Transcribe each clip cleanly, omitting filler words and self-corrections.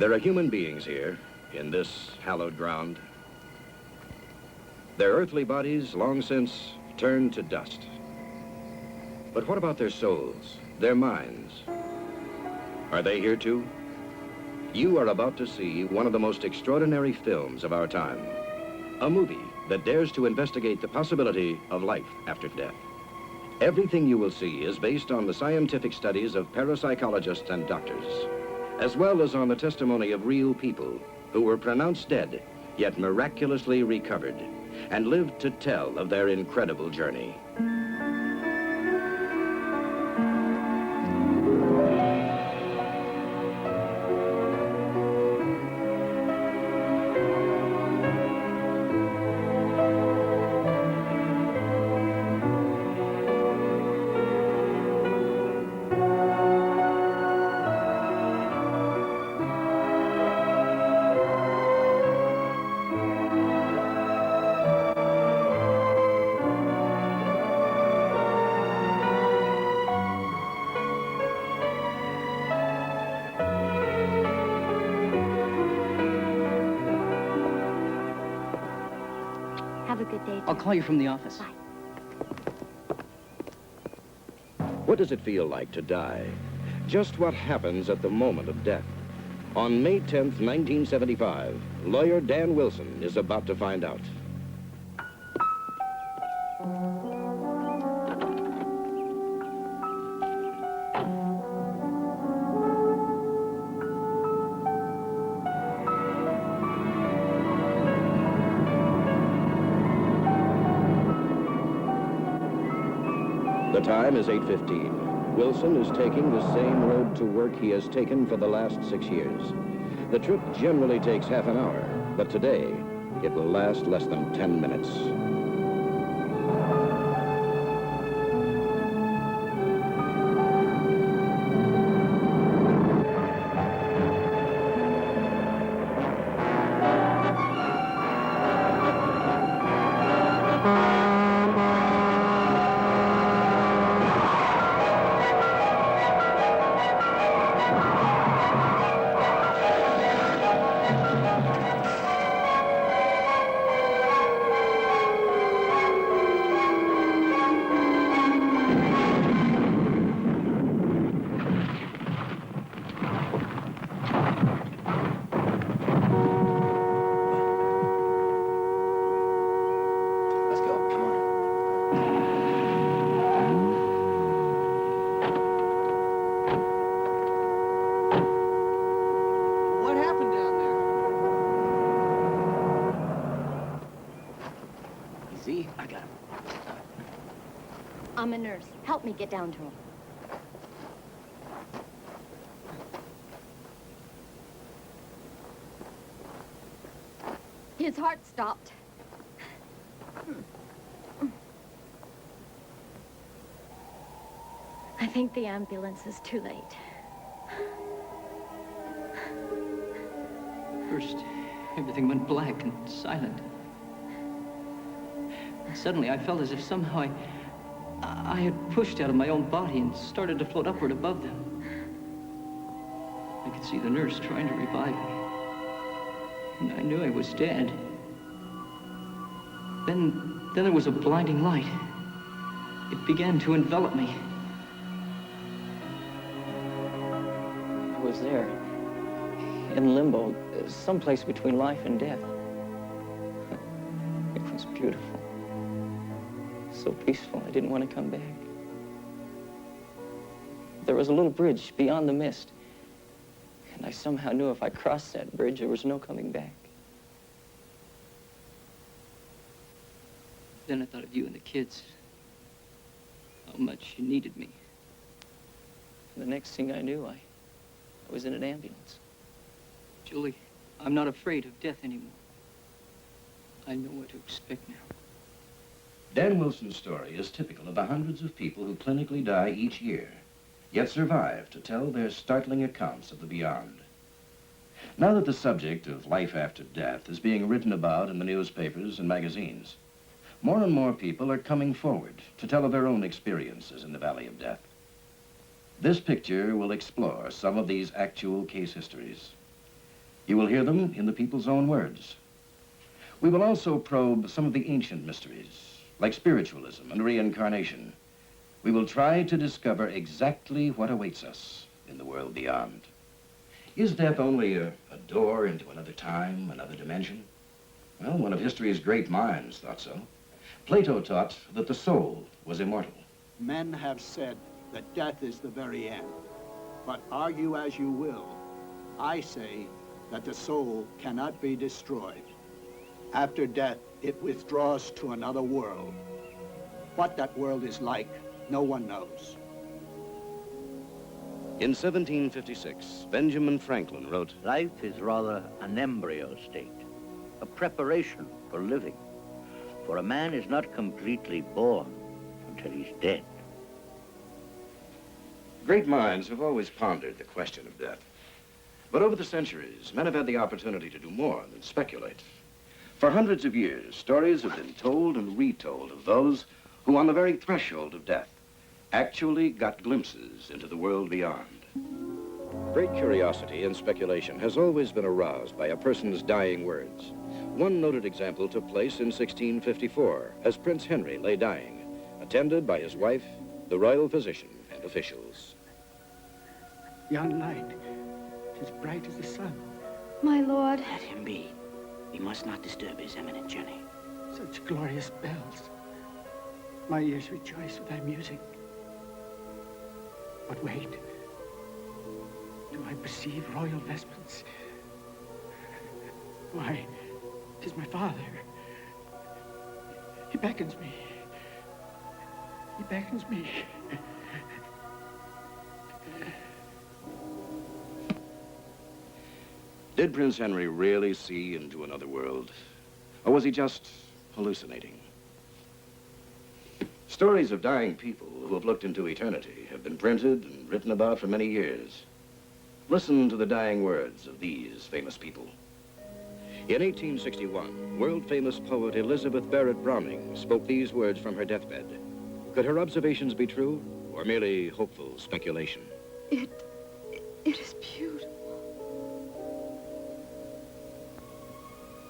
There are human beings here, in this hallowed ground. Their earthly bodies long since turned to dust. But what about their souls, their minds? Are they here too? You are about to see one of the most extraordinary films of our time. A movie that dares to investigate the possibility of life after death. Everything you will see is based on the scientific studies of parapsychologists and doctors, as well as on the testimony of real people who were pronounced dead, yet miraculously recovered, and lived to tell of their incredible journey. Have a good day, Dad. I'll call you from the office. Bye. What does it feel like to die? Just what happens at the moment of death? On May 10th, 1975, lawyer Dan Wilson is about to find out. The time is 8:15. Wilson is taking the same road to work he has taken for the last 6 years. The trip generally takes half an hour, but today it will last less than 10 minutes. See? I got him. I'm a nurse. Help me get down to him. His heart stopped. I think the ambulance is too late. First, everything went black and silent. And suddenly, I felt as if somehow I had pushed out of my own body and started to float upward above them. I could see the nurse trying to revive me. And I knew I was dead. Then there was a blinding light. It began to envelop me. I was there, in limbo, someplace between life and death. It was beautiful. So peaceful, I didn't want to come back. There was a little bridge beyond the mist, and I somehow knew if I crossed that bridge, there was no coming back. Then I thought of you and the kids, how much you needed me. And the next thing I knew, I was in an ambulance. Julie, I'm not afraid of death anymore. I know what to expect now. Dan Wilson's story is typical of the hundreds of people who clinically die each year, yet survive to tell their startling accounts of the beyond. Now that the subject of life after death is being written about in the newspapers and magazines, more and more people are coming forward to tell of their own experiences in the Valley of Death. This picture will explore some of these actual case histories. You will hear them in the people's own words. We will also probe some of the ancient mysteries, like spiritualism and reincarnation. We will try to discover exactly what awaits us in the world beyond. Is death only a door into another time, another dimension? Well, one of history's great minds thought so. Plato taught that the soul was immortal. Men have said that death is the very end. But argue as you will, I say that the soul cannot be destroyed. After death, it withdraws to another world. What that world is like, no one knows. In 1756, Benjamin Franklin wrote, Life is rather an embryo state, a preparation for living. For a man is not completely born until he's dead. Great minds have always pondered the question of death. But over the centuries, men have had the opportunity to do more than speculate. For hundreds of years, stories have been told and retold of those who, on the very threshold of death, actually got glimpses into the world beyond. Great curiosity and speculation has always been aroused by a person's dying words. One noted example took place in 1654, as Prince Henry lay dying, attended by his wife, the royal physician, and officials. Young light, as bright as the sun. My lord. Let him be. We must not disturb his eminent journey. Such glorious bells. My ears rejoice with thy music. But wait. Do I perceive royal vestments? Why, 'tis my father. He beckons me. He beckons me. Did Prince Henry really see into another world? Or was he just hallucinating? Stories of dying people who have looked into eternity have been printed and written about for many years. Listen to the dying words of these famous people. In 1861, world-famous poet Elizabeth Barrett Browning spoke these words from her deathbed. Could her observations be true, or merely hopeful speculation? It is beautiful.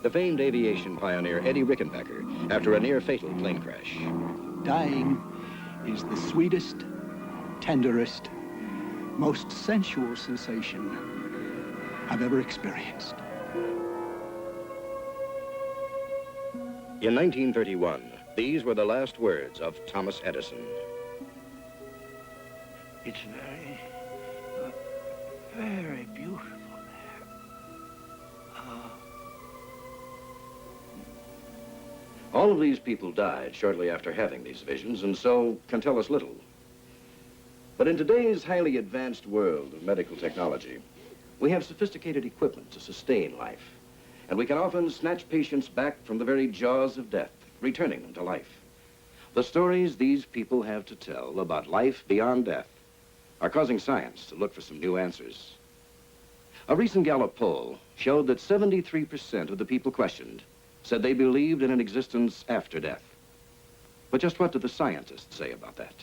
The famed aviation pioneer Eddie Rickenbacker, after a near-fatal plane crash. Dying is the sweetest, tenderest, most sensual sensation I've ever experienced. In 1931, these were the last words of Thomas Edison. It's very beautiful there. All of these people died shortly after having these visions, and so can tell us little. But in today's highly advanced world of medical technology, we have sophisticated equipment to sustain life, and we can often snatch patients back from the very jaws of death, returning them to life. The stories these people have to tell about life beyond death are causing science to look for some new answers. A recent Gallup poll showed that 73% of the people questioned said they believed in an existence after death. But just what do the scientists say about that?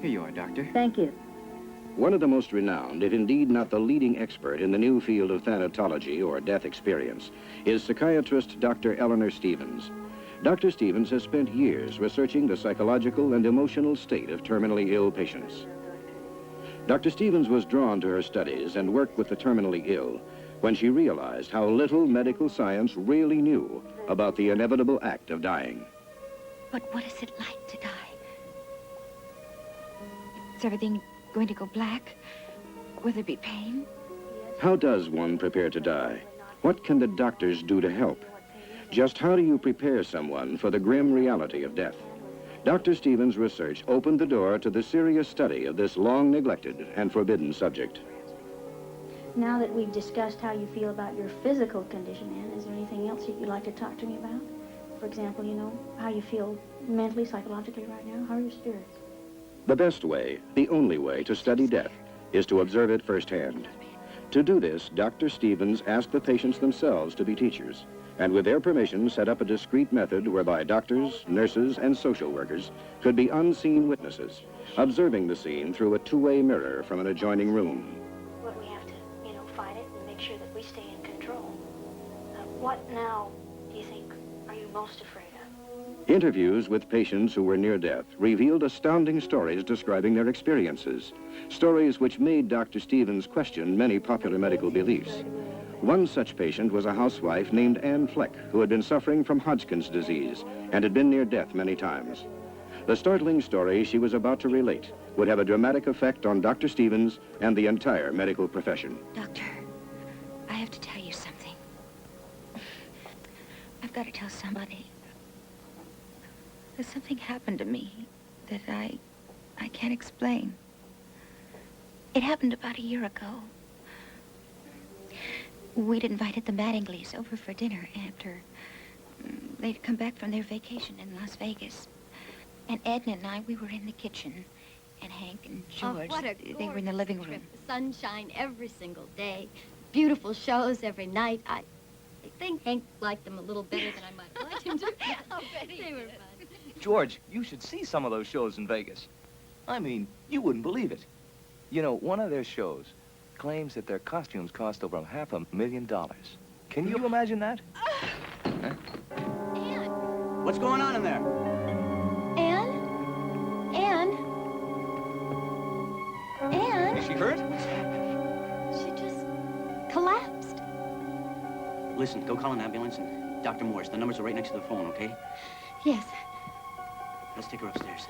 Here you are, Doctor. Thank you. One of the most renowned, if indeed not the leading expert in the new field of thanatology, or death experience, is psychiatrist Dr. Eleanor Stevens. Dr. Stevens has spent years researching the psychological and emotional state of terminally ill patients. Dr. Stevens was drawn to her studies and work with the terminally ill when she realized how little medical science really knew about the inevitable act of dying. But what is it like to die? Is everything going to go black? Will there be pain? How does one prepare to die? What can the doctors do to help? Just how do you prepare someone for the grim reality of death? Dr. Stevens' research opened the door to the serious study of this long-neglected and forbidden subject. Now that we've discussed how you feel about your physical condition, Anne, is there anything else that you'd like to talk to me about? For example, you know, how you feel mentally, psychologically right now? How are your spirits? The best way, the only way to study death is to observe it firsthand. To do this, Dr. Stevens asked the patients themselves to be teachers, and with their permission set up a discreet method whereby doctors, nurses, and social workers could be unseen witnesses, observing the scene through a two-way mirror from an adjoining room. What we have to, fight it and make sure that What now, do you think, are you most afraid of? Interviews with patients who were near death revealed astounding stories describing their experiences. Stories which made Dr. Stevens question many popular medical beliefs. One such patient was a housewife named Anne Fleck, who had been suffering from Hodgkin's disease and had been near death many times. The startling story she was about to relate would have a dramatic effect on Dr. Stevens and the entire medical profession. Doctor, I have to tell you something. I've got to tell somebody. There's something happened to me that I can't explain. It happened about a year ago. We'd invited the Mattingleys over for dinner after they'd come back from their vacation in Las Vegas. And Edna and I, we were in the kitchen. And Hank and George, what a they were in the living room. trip. Sunshine every single day. Beautiful shows every night. I think Hank liked them a little better than I might have liked him to. I'll bet they were fun. George, you should see some of those shows in Vegas. I mean, you wouldn't believe it. You know, one of their shows claims that their costumes cost over $500,000. Can you imagine that? Huh? Anne! What's going on in there? Anne? Anne? Anne? Is she hurt? She just collapsed. Listen, go call an ambulance and Dr. Morris. The numbers are right next to the phone, okay? Yes. Let's take her upstairs.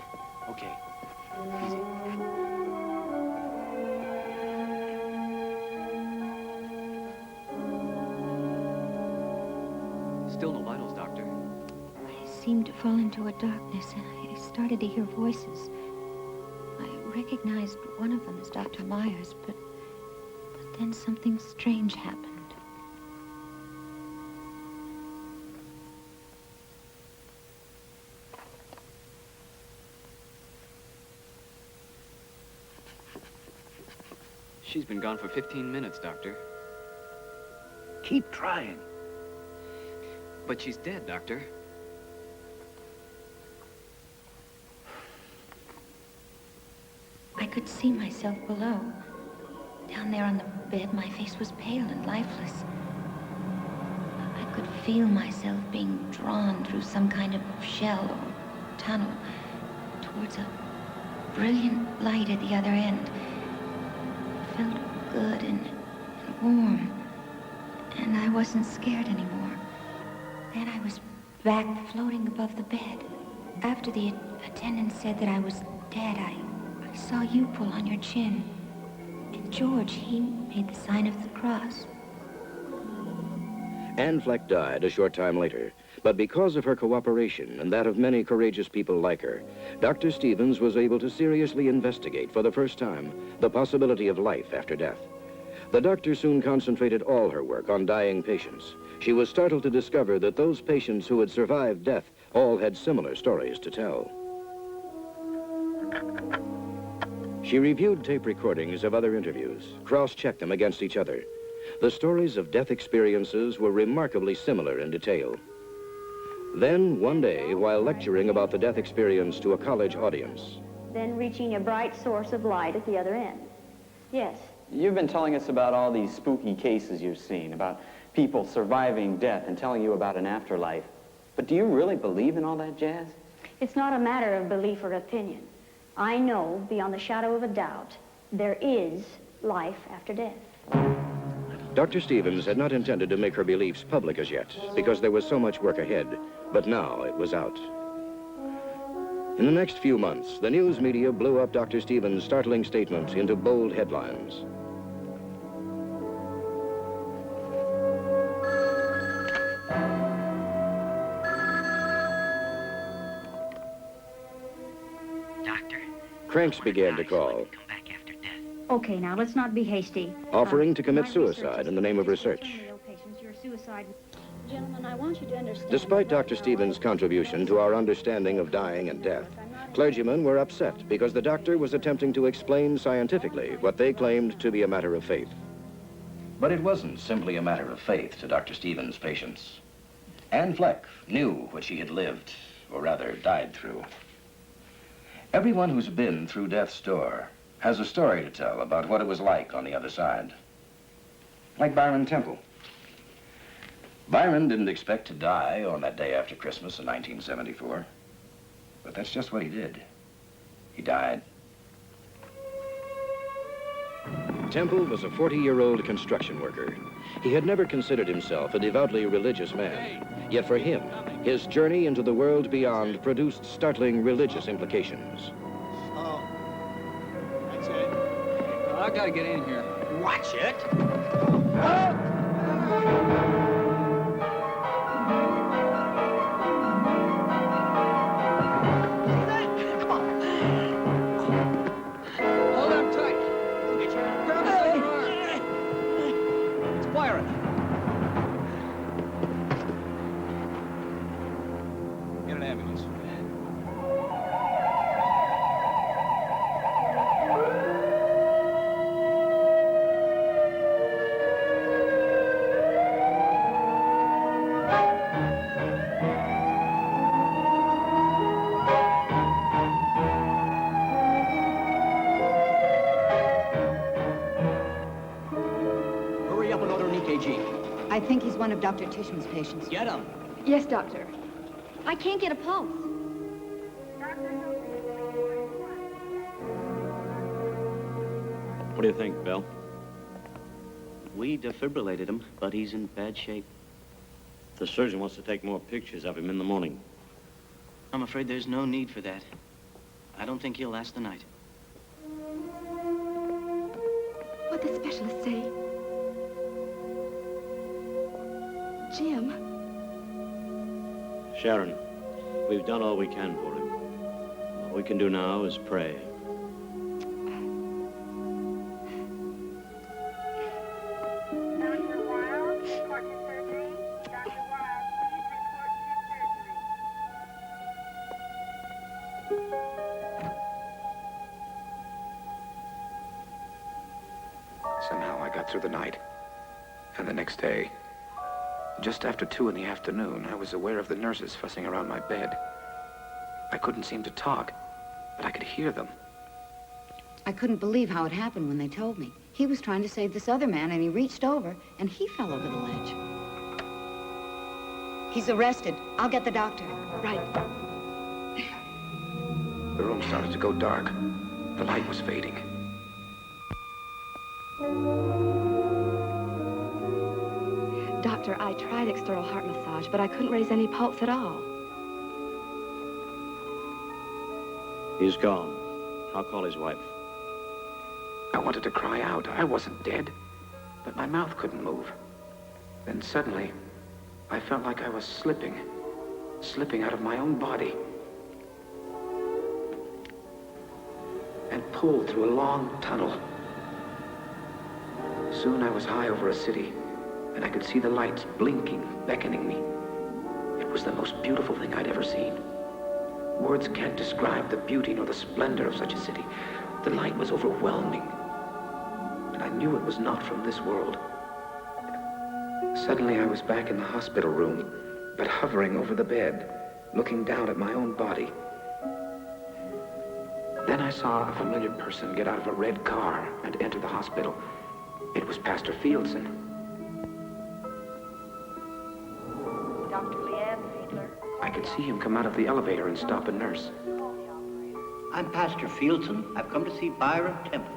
Okay. Easy. Still no vitals, Doctor. I seemed to fall into a darkness, and I started to hear voices. I recognized one of them as Dr. Myers, but then something strange happened. She's been gone for 15 minutes, Doctor. Keep trying. But she's dead, Doctor. I could see myself below. Down there on the bed, my face was pale and lifeless. I could feel myself being drawn through some kind of shell or tunnel towards a brilliant light at the other end. It felt good and warm, and I wasn't scared anymore. Then I was back floating above the bed. After the attendant said that I was dead, I saw you pull on your chin. And George, he made the sign of the cross. Anne Fleck died a short time later, but because of her cooperation and that of many courageous people like her, Dr. Stevens was able to seriously investigate for the first time the possibility of life after death. The doctor soon concentrated all her work on dying patients. She was startled to discover that those patients who had survived death all had similar stories to tell. She reviewed tape recordings of other interviews, cross-checked them against each other. The stories of death experiences were remarkably similar in detail. Then, one day, while lecturing about the death experience to a college audience, Then reaching a bright source of light at the other end. Yes. You've been telling us about all these spooky cases you've seen, about people surviving death and telling you about an afterlife. But do you really believe in all that jazz? It's not a matter of belief or opinion. I know, beyond the shadow of a doubt, there is life after death. Dr. Stevens had not intended to make her beliefs public as yet, because there was so much work ahead, but now it was out. In the next few months, the news media blew up Dr. Stevens' startling statement into bold headlines. Doctor. Cranks began to call, Come back after death. Okay, now, let's not be hasty. offering to commit My research suicide is in the name of just for research. terminally ill patients, your suicide. Gentlemen, I want you to understand. Despite that Dr. Stevens' contribution to our understanding of dying and death, clergymen were upset because the doctor was attempting to explain scientifically what they claimed to be a matter of faith. But it wasn't simply a matter of faith to Dr. Stevens' patients. Anne Fleck knew what she had lived, or rather died through. Everyone who's been through death's door has a story to tell about what it was like on the other side. Like Byron Temple. Byron didn't expect to die on that day after Christmas in 1974. But that's just what he did. He died. Temple was a 40-year-old construction worker. He had never considered himself a devoutly religious man. Yet for him, his journey into the world beyond produced startling religious implications. Oh, that's it. I gotta get in here. Watch it. Hold on tight. Grab the other arm. It's Byron. Get an ambulance. Hurry up and order an EKG. I think he's one of Dr. Tisham's patients. Get him. Yes, doctor. I can't get a pulse. What do you think, Bill? We defibrillated him, but he's in bad shape. The surgeon wants to take more pictures of him in the morning. I'm afraid there's no need for that. I don't think he'll last the night. What'd the specialist say? Jim. Sharon, we've done all we can for him. All we can do now is pray. Somehow I got through the night. And the next day, just after 2 in the afternoon, I was aware of the nurses fussing around my bed. I couldn't seem to talk, but I could hear them. I couldn't believe how it happened when they told me. He was trying to save this other man, and he reached over, and he fell over the ledge. He's arrested. I'll get the doctor. Right. The room started to go dark. The light was fading. Doctor, I tried external heart massage, but I couldn't raise any pulse at all. He's gone. I'll call his wife. I wanted to cry out. I wasn't dead, but my mouth couldn't move. Then suddenly, I felt like I was slipping out of my own body, and pulled through a long tunnel. Soon I was high over a city, and I could see the lights blinking, beckoning me. It was the most beautiful thing I'd ever seen. Words can't describe the beauty nor the splendor of such a city. The light was overwhelming, and I knew it was not from this world. Suddenly I was back in the hospital room, but hovering over the bed, looking down at my own body. Then I saw a familiar person get out of a red car and enter the hospital. It was Pastor Fieldson. Dr. Leanne Fiedler. I could see him come out of the elevator and stop a nurse. I'm Pastor Fieldson. I've come to see Byron Temple.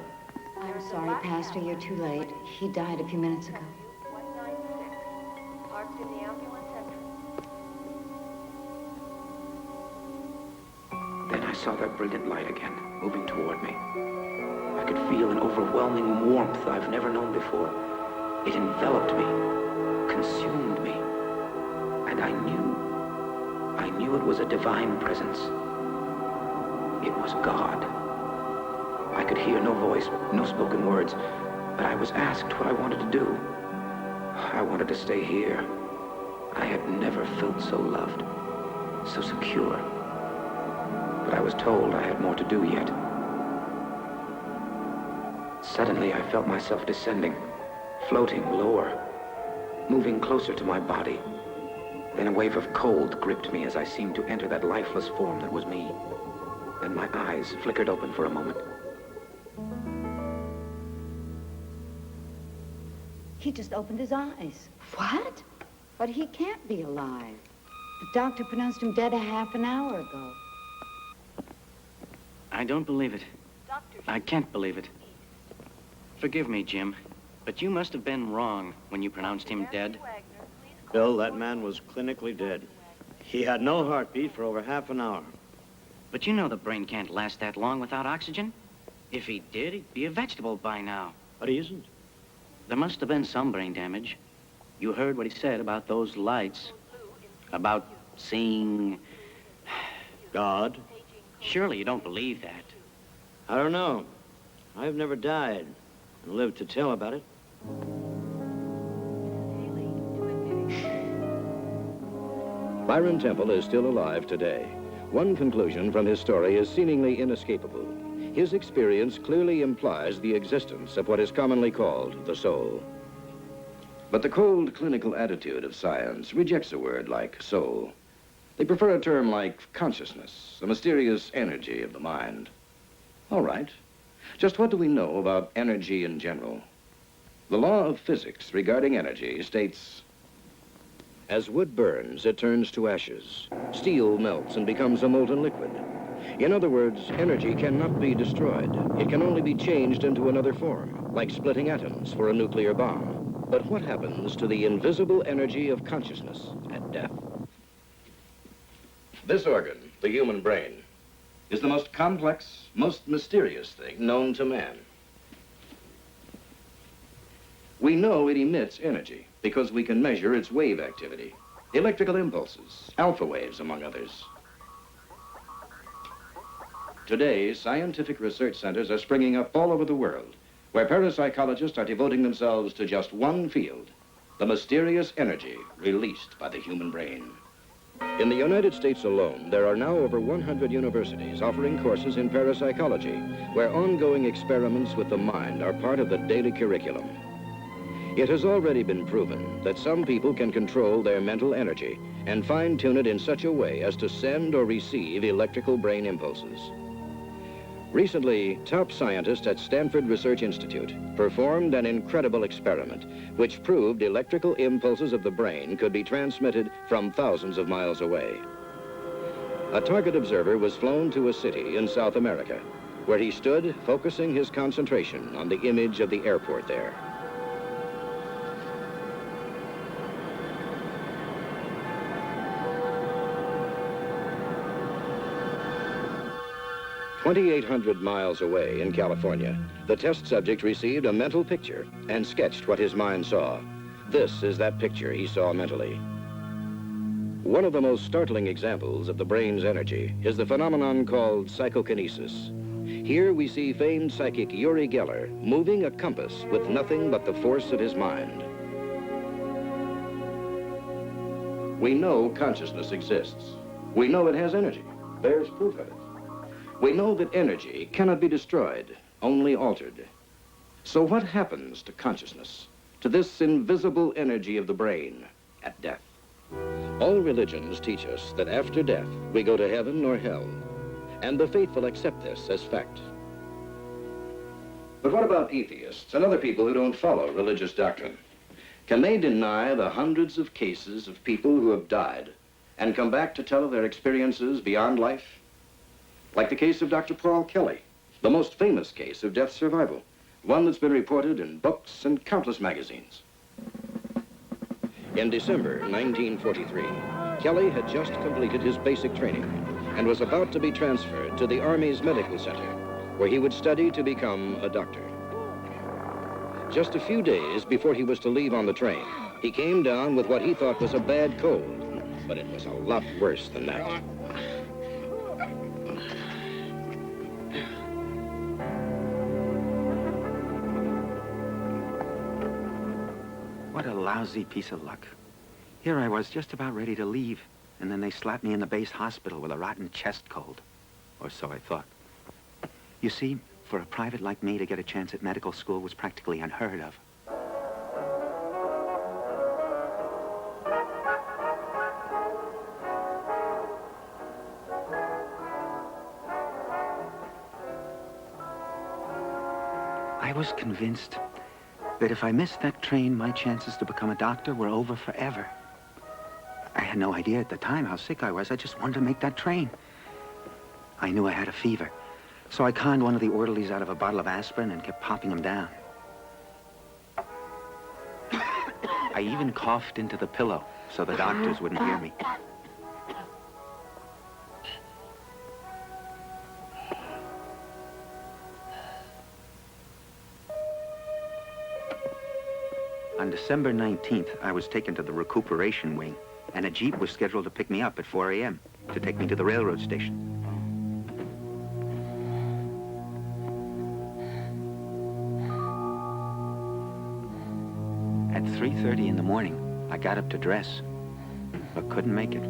I'm sorry, Pastor, you're too late. He died a few minutes ago. 196. Parked in the ambulance entrance. Then I saw that brilliant light again, moving toward me. I could feel an overwhelming warmth I've never known before. It enveloped me, consumed me, and I knew it was a divine presence. It was God. I could hear no voice, no spoken words, but I was asked what I wanted to do. I wanted to stay here. I had never felt so loved, so secure. But I was told I had more to do yet. Suddenly, I felt myself descending, floating lower, moving closer to my body. Then a wave of cold gripped me as I seemed to enter that lifeless form that was me. Then my eyes flickered open for a moment. He just opened his eyes. What? But he can't be alive. The doctor pronounced him dead a half an hour ago. I don't believe it. I can't believe it. Forgive me, Jim, but you must have been wrong when you pronounced him dead. Bill, that man was clinically dead. He had no heartbeat for over half an hour. But you know the brain can't last that long without oxygen. If he did, he'd be a vegetable by now. But he isn't. There must have been some brain damage. You heard what he said about those lights. About seeing... God? Surely you don't believe that. I don't know. I've never died and lived to tell about it. Byron Temple is still alive today. One conclusion from his story is seemingly inescapable. His experience clearly implies the existence of what is commonly called the soul. But the cold clinical attitude of science rejects a word like soul. They prefer a term like consciousness, the mysterious energy of the mind. All right. Just what do we know about energy in general? The law of physics regarding energy states, as wood burns, it turns to ashes. Steel melts and becomes a molten liquid. In other words, energy cannot be destroyed. It can only be changed into another form, like splitting atoms for a nuclear bomb. But what happens to the invisible energy of consciousness at death? This organ, the human brain, is the most complex, most mysterious thing known to man. We know it emits energy because we can measure its wave activity, electrical impulses, alpha waves, among others. Today, scientific research centers are springing up all over the world, where parapsychologists are devoting themselves to just one field, the mysterious energy released by the human brain. In the United States alone, there are now over 100 universities offering courses in parapsychology, where ongoing experiments with the mind are part of the daily curriculum. It has already been proven that some people can control their mental energy and fine-tune it in such a way as to send or receive electrical brain impulses. Recently, top scientists at Stanford Research Institute performed an incredible experiment which proved electrical impulses of the brain could be transmitted from thousands of miles away. A target observer was flown to a city in South America, where he stood focusing his concentration on the image of the airport there. "2,800 miles away in California, the test subject received a mental picture and sketched what his mind saw. This is that picture he saw mentally. One of the most startling examples of the brain's energy is the phenomenon called psychokinesis. Here we see famed psychic Uri Geller moving a compass with nothing but the force of his mind. We know consciousness exists. We know it has energy. There's proof of it. We know that energy cannot be destroyed, only altered. So what happens to consciousness, to this invisible energy of the brain at death? All religions teach us that after death, we go to heaven or hell, and the faithful accept this as fact. But what about atheists and other people who don't follow religious doctrine? Can they deny the hundreds of cases of people who have died and come back to tell of their experiences beyond life? Like the case of Dr. Paul Kelly, the most famous case of death survival, one that's been reported in books and countless magazines. In December 1943, Kelly had just completed his basic training and was about to be transferred to the Army's medical center, where he would study to become a doctor. Just a few days before he was to leave on the train, he came down with what he thought was a bad cold, but it was a lot worse than that. What a lousy piece of luck. Here I was just about ready to leave, and then they slapped me in the base hospital with a rotten chest cold. Or so I thought. You see, for a private like me to get a chance at medical school was practically unheard of. I was convinced that if I missed that train, my chances to become a doctor were over forever. had no idea at the time how sick I was. I just wanted to make that train. I knew I had a fever, so I conned one of the orderlies out of a bottle of aspirin and kept popping him down. I even coughed into the pillow so the doctors wouldn't hear me. On December 19th, I was taken to the recuperation wing, and a Jeep was scheduled to pick me up at 4 a.m. to take me to the railroad station. At 3:30 in the morning, I got up to dress, but couldn't make it.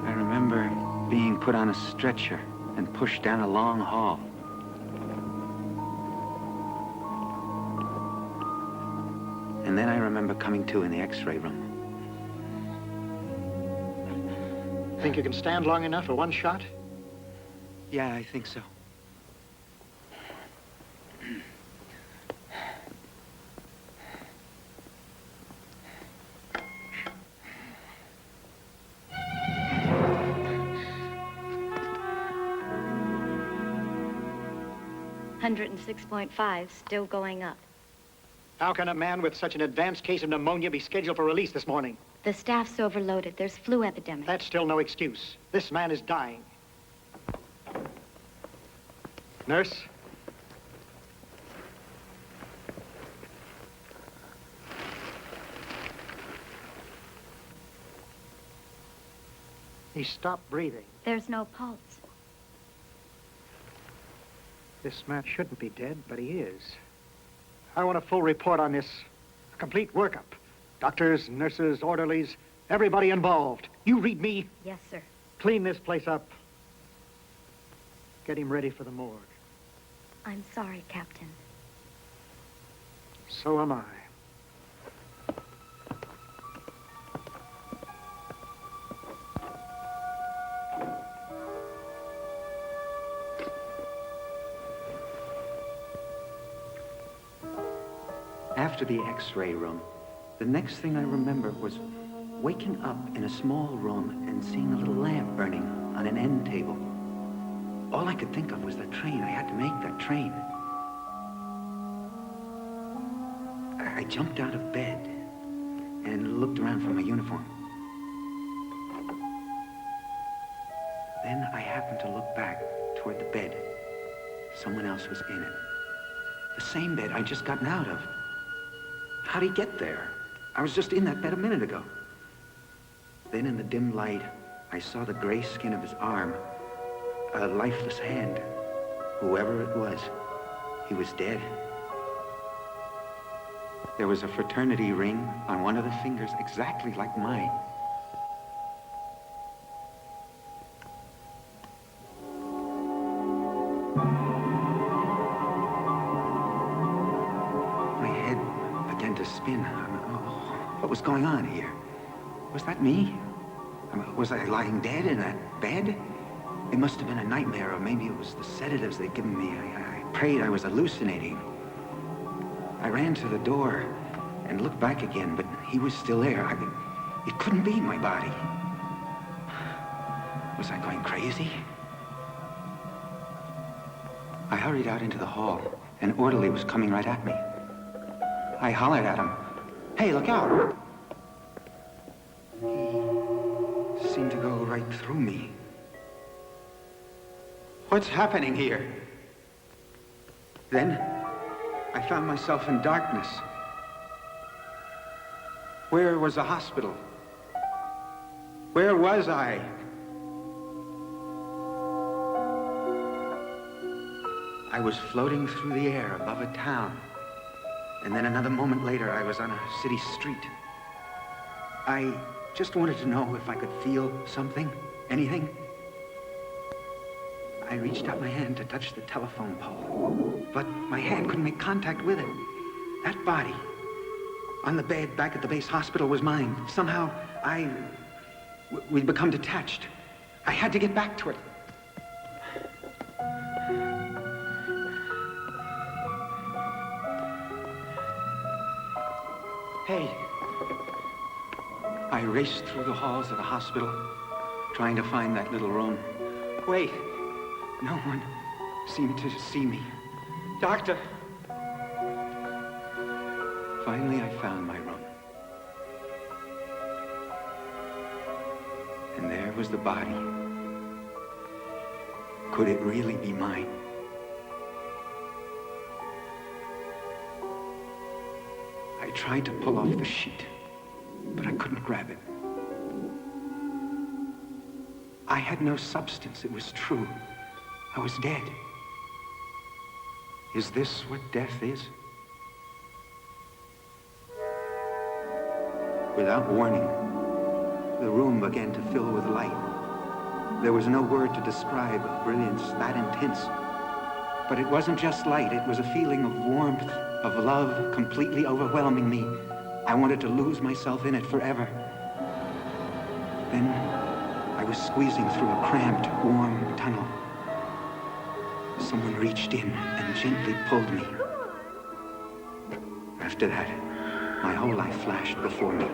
I remember being put on a stretcher and pushed down a long hall. And then I remember coming to in the X-ray room. Think you can stand long enough for one shot? Yeah, I think so. $106.5, still going up. How can a man with such an advanced case of pneumonia be scheduled for release this morning? The staff's overloaded. There's flu epidemic. That's still no excuse. This man is dying. Nurse? He stopped breathing. There's no pulse. This man shouldn't be dead, but he is. I want a full report on this. A complete workup. Doctors, nurses, orderlies, everybody involved. You read me? Yes, sir. Clean this place up. Get him ready for the morgue. I'm sorry, Captain. So am I. After the X-ray room, the next thing I remember was waking up in a small room and seeing a little lamp burning on an end table. All I could think of was that train. I had to make that train. I jumped out of bed and looked around for my uniform. Then I happened to look back toward the bed. Someone else was in it. The same bed I'd just gotten out of. How'd he get there? I was just in that bed a minute ago. Then in the dim light, I saw the gray skin of his arm, a lifeless hand. Whoever it was, he was dead. There was a fraternity ring on one of the fingers exactly like mine. My head began to spin. What was going on here? Was that me? Was I lying dead in that bed? It must have been a nightmare, or maybe it was the sedatives they'd given me. I prayed I was hallucinating. I ran to the door and looked back again, but he was still there. It couldn't be my body. Was I going crazy? I hurried out into the hall. An orderly was coming right at me. I hollered at him, "Hey, look out!" He seemed to go right through me. What's happening here? Then I found myself in darkness. Where was the hospital? Where was I? I was floating through the air above a town. And then another moment later, I was on a city street. I just wanted to know if I could feel something, anything. I reached out my hand to touch the telephone pole, but my hand couldn't make contact with it. That body on the bed back at the base hospital was mine. Somehow, we'd become detached. I had to get back to it. Hey. I raced through the halls of the hospital, trying to find that little room. Wait. No one seemed to see me. Doctor! Finally, I found my room. And there was the body. Could it really be mine? I tried to pull off the sheet, but I couldn't grab it. I had no substance. It was true. I was dead. Is this what death is? Without warning, the room began to fill with light. There was no word to describe a brilliance that intense. But it wasn't just light. It was a feeling of warmth, of love, completely overwhelming me. I wanted to lose myself in it forever. Then I was squeezing through a cramped, warm tunnel. Someone reached in and gently pulled me. After that, my whole life flashed before me.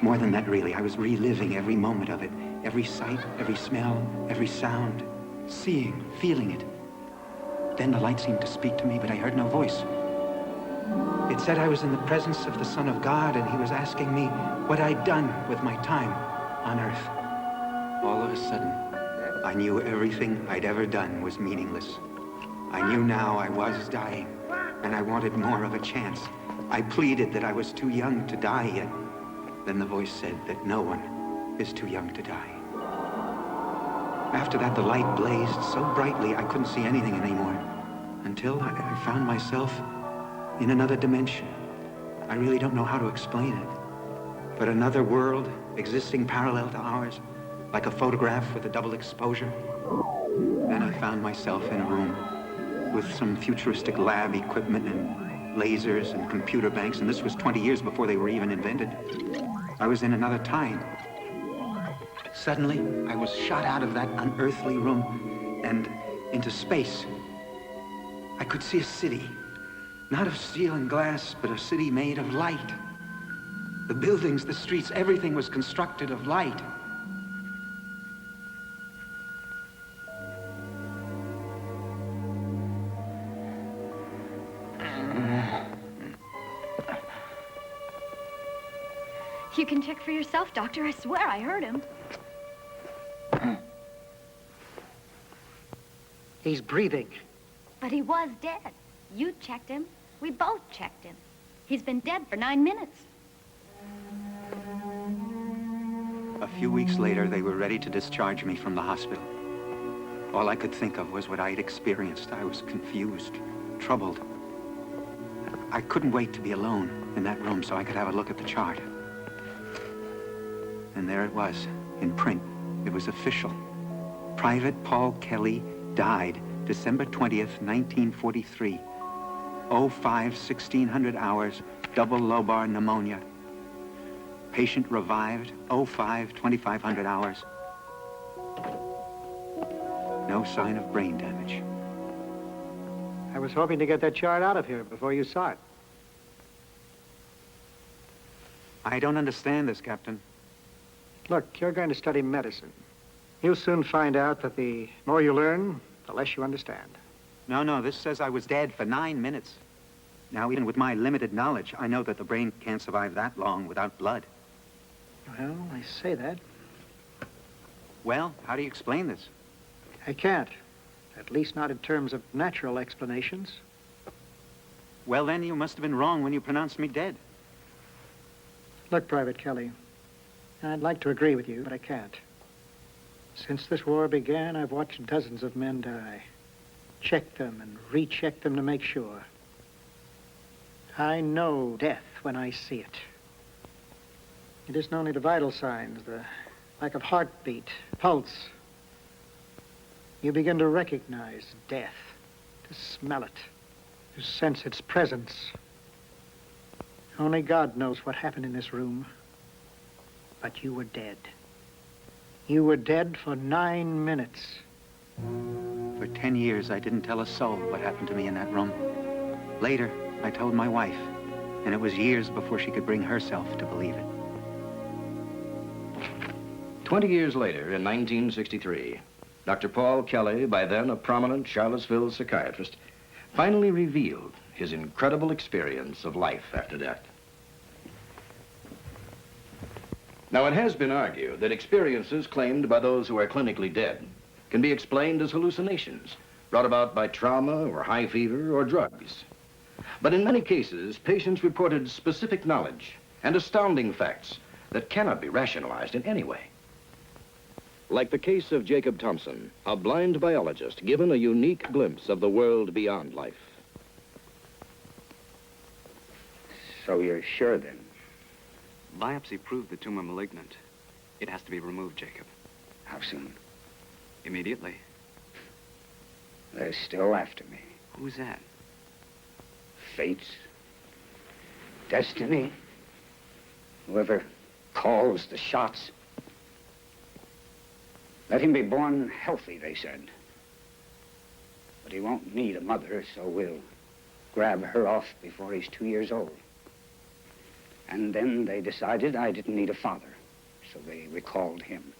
More than that, really. I was reliving every moment of it. Every sight, every smell, every sound. Seeing, feeling it. Then the light seemed to speak to me, but I heard no voice. It said I was in the presence of the Son of God, and he was asking me what I'd done with my time on earth. All of a sudden, I knew everything I'd ever done was meaningless. I knew now I was dying, and I wanted more of a chance. I pleaded that I was too young to die yet. Then the voice said that no one is too young to die. After that, the light blazed so brightly I couldn't see anything anymore, until I found myself in another dimension. I really don't know how to explain it, but another world existing parallel to ours, like a photograph with a double exposure. Then I found myself in a room with some futuristic lab equipment and lasers and computer banks, and this was 20 years before they were even invented. I was in another time. Suddenly, I was shot out of that unearthly room and into space. I could see a city, not of steel and glass, but a city made of light. The buildings, the streets, everything was constructed of light. You can check for yourself, Doctor. I swear I heard him. He's breathing. But he was dead. You checked him. We both checked him. He's been dead for 9 minutes. A few weeks later, they were ready to discharge me from the hospital. All I could think of was what I'd experienced. I was confused, troubled. I couldn't wait to be alone in that room so I could have a look at the chart. And there it was, in print. It was official. Private Paul Kelly died December 20th, 1943. 05-1600 hours, double lobar pneumonia. Patient revived, 05-2500 hours. No sign of brain damage. I was hoping to get that chart out of here before you saw it. I don't understand this, Captain. Look, you're going to study medicine. You'll soon find out that the more you learn, the less you understand. No, this says I was dead for 9 minutes. Now, even with my limited knowledge, I know that the brain can't survive that long without blood. Well, I say that. Well, how do you explain this? I can't. At least not in terms of natural explanations. Well, then you must have been wrong when you pronounced me dead. Look, Private Kelly, I'd like to agree with you, but I can't. Since this war began, I've watched dozens of men die. Checked them and rechecked them to make sure. I know death when I see it. It isn't only the vital signs, the lack of heartbeat, pulse. You begin to recognize death, to smell it, to sense its presence. Only God knows what happened in this room. But you were dead. You were dead for 9 minutes. For 10 years, I didn't tell a soul what happened to me in that room. Later, I told my wife. And it was years before she could bring herself to believe it. 20 years later, in 1963, Dr. Paul Kelly, by then a prominent Charlottesville psychiatrist, finally revealed his incredible experience of life after death. Now, it has been argued that experiences claimed by those who are clinically dead can be explained as hallucinations brought about by trauma or high fever or drugs. But in many cases, patients reported specific knowledge and astounding facts that cannot be rationalized in any way. Like the case of Jacob Thompson, a blind biologist given a unique glimpse of the world beyond life. So you're sure then? Biopsy proved the tumor malignant. It has to be removed, Jacob. How soon? Immediately. They're still after me. Who's that? Fates. Destiny. Whoever calls the shots. Let him be born healthy, they said. But he won't need a mother, so we'll grab her off before he's 2 years old. And then they decided I didn't need a father, so they recalled him.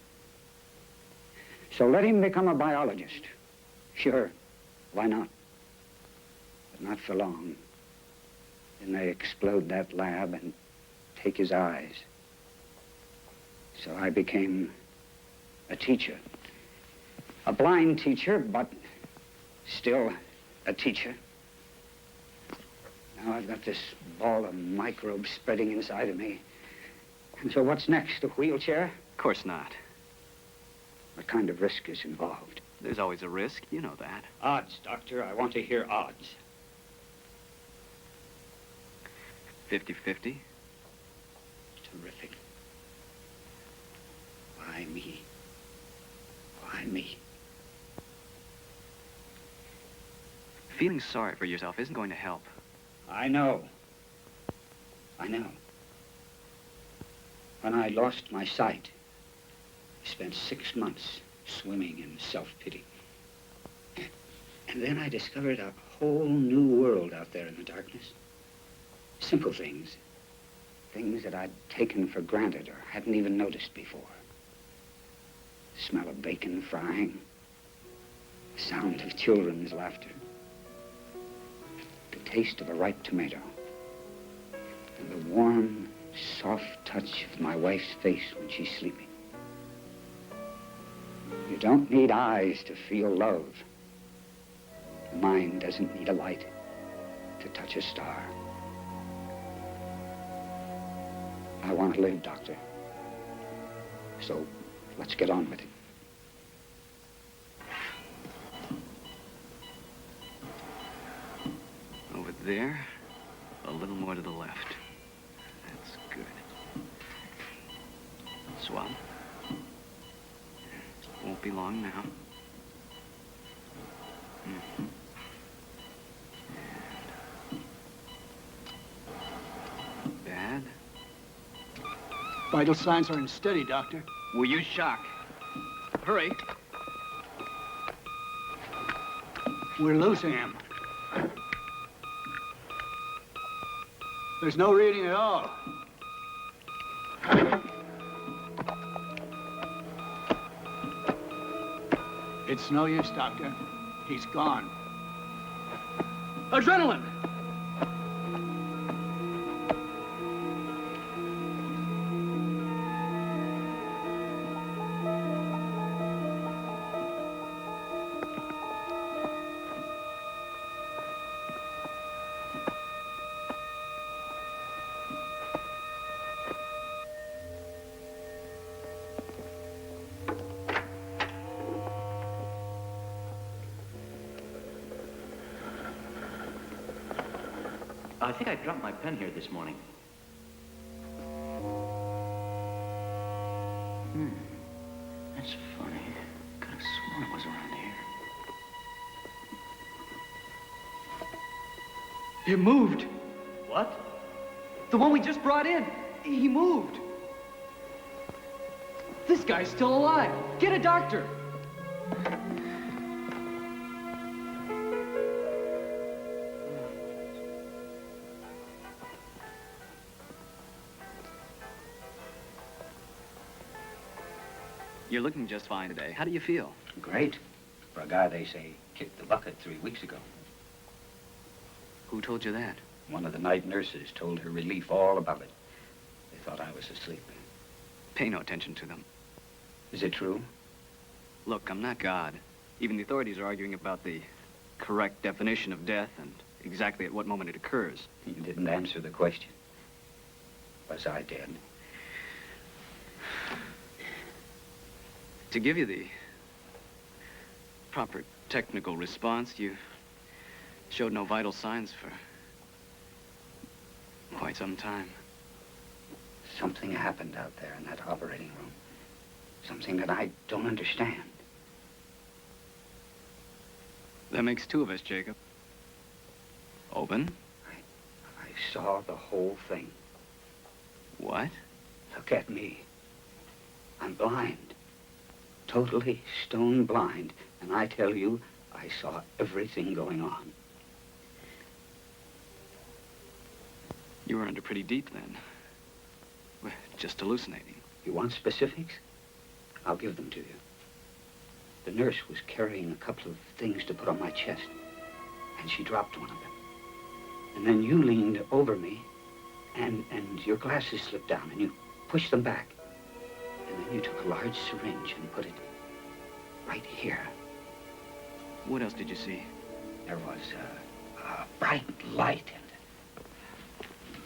So let him become a biologist. Sure, why not? But not for long. Then they explode that lab and take his eyes. So I became a teacher. A blind teacher, but still a teacher. Now I've got this ball of microbes spreading inside of me. And so what's next, a wheelchair? Of course not. What kind of risk is involved? There's always a risk, you know that. Odds, Doctor. I want to hear odds. 50-50. Terrific. Why me? Why me? Feeling sorry for yourself isn't going to help. I know. I know. When I lost my sight, I spent 6 months swimming in self-pity. And then I discovered a whole new world out there in the darkness. Simple things. Things that I'd taken for granted or hadn't even noticed before. The smell of bacon frying. The sound of children's laughter. The taste of a ripe tomato. And the warm, soft touch of my wife's face when she's sleeping. You don't need eyes to feel love. The mind doesn't need a light to touch a star. I want to live, Doctor. So let's get on with it. Over there, a little more to the left. That's good. Swab. Won't be long now. Bad. Vital signs are unsteady, Doctor. We'll use shock. Hurry. We're losing him. There's no reading at all. It's no use, Doctor. He's gone. Adrenaline! I think I dropped my pen here this morning. That's funny. Could have sworn it was around here. It moved. What? The one we just brought in. He moved. This guy's still alive. Get a doctor. You're looking just fine today. How do you feel? Great. For a guy they say kicked the bucket 3 weeks ago. Who told you that? One of the night nurses told her relief all about it. They thought I was asleep. Pay no attention to them. Is it true? Look, I'm not God. Even the authorities are arguing about the correct definition of death and exactly at what moment it occurs. You didn't answer the question. Was I dead? To give you the proper technical response, you showed no vital signs for quite some time. Something happened out there in that operating room. Something that I don't understand. That makes 2 of us, Jacob. Open. I saw the whole thing. What? Look at me. I'm blind. Totally stone blind. And I tell you, I saw everything going on. You were under pretty deep then. Well, just hallucinating. You want specifics? I'll give them to you. The nurse was carrying a couple of things to put on my chest, and she dropped one of them. And then you leaned over me, and your glasses slipped down, and you pushed them back. And then you took a large syringe and put it right here. What else did you see? There was a bright light,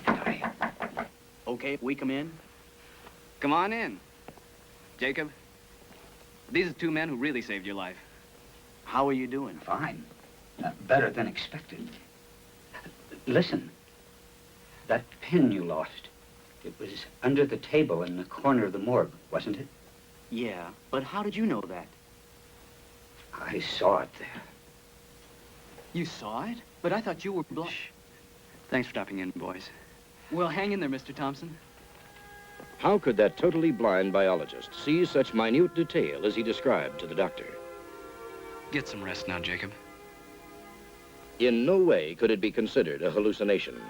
and I... Okay, we come in? Come on in. Jacob, these are 2 men who really saved your life. How are you doing? Fine. Better than expected. Listen. That pin you lost, it was under the table in the corner of the morgue, wasn't it? Yeah, but how did you know that? I saw it there. You saw it? But I thought you were blind. Thanks for stopping in, boys. Well, hang in there, Mr. Thompson. How could that totally blind biologist see such minute detail as he described to the doctor? Get some rest now, Jacob. In no way could it be considered a hallucination.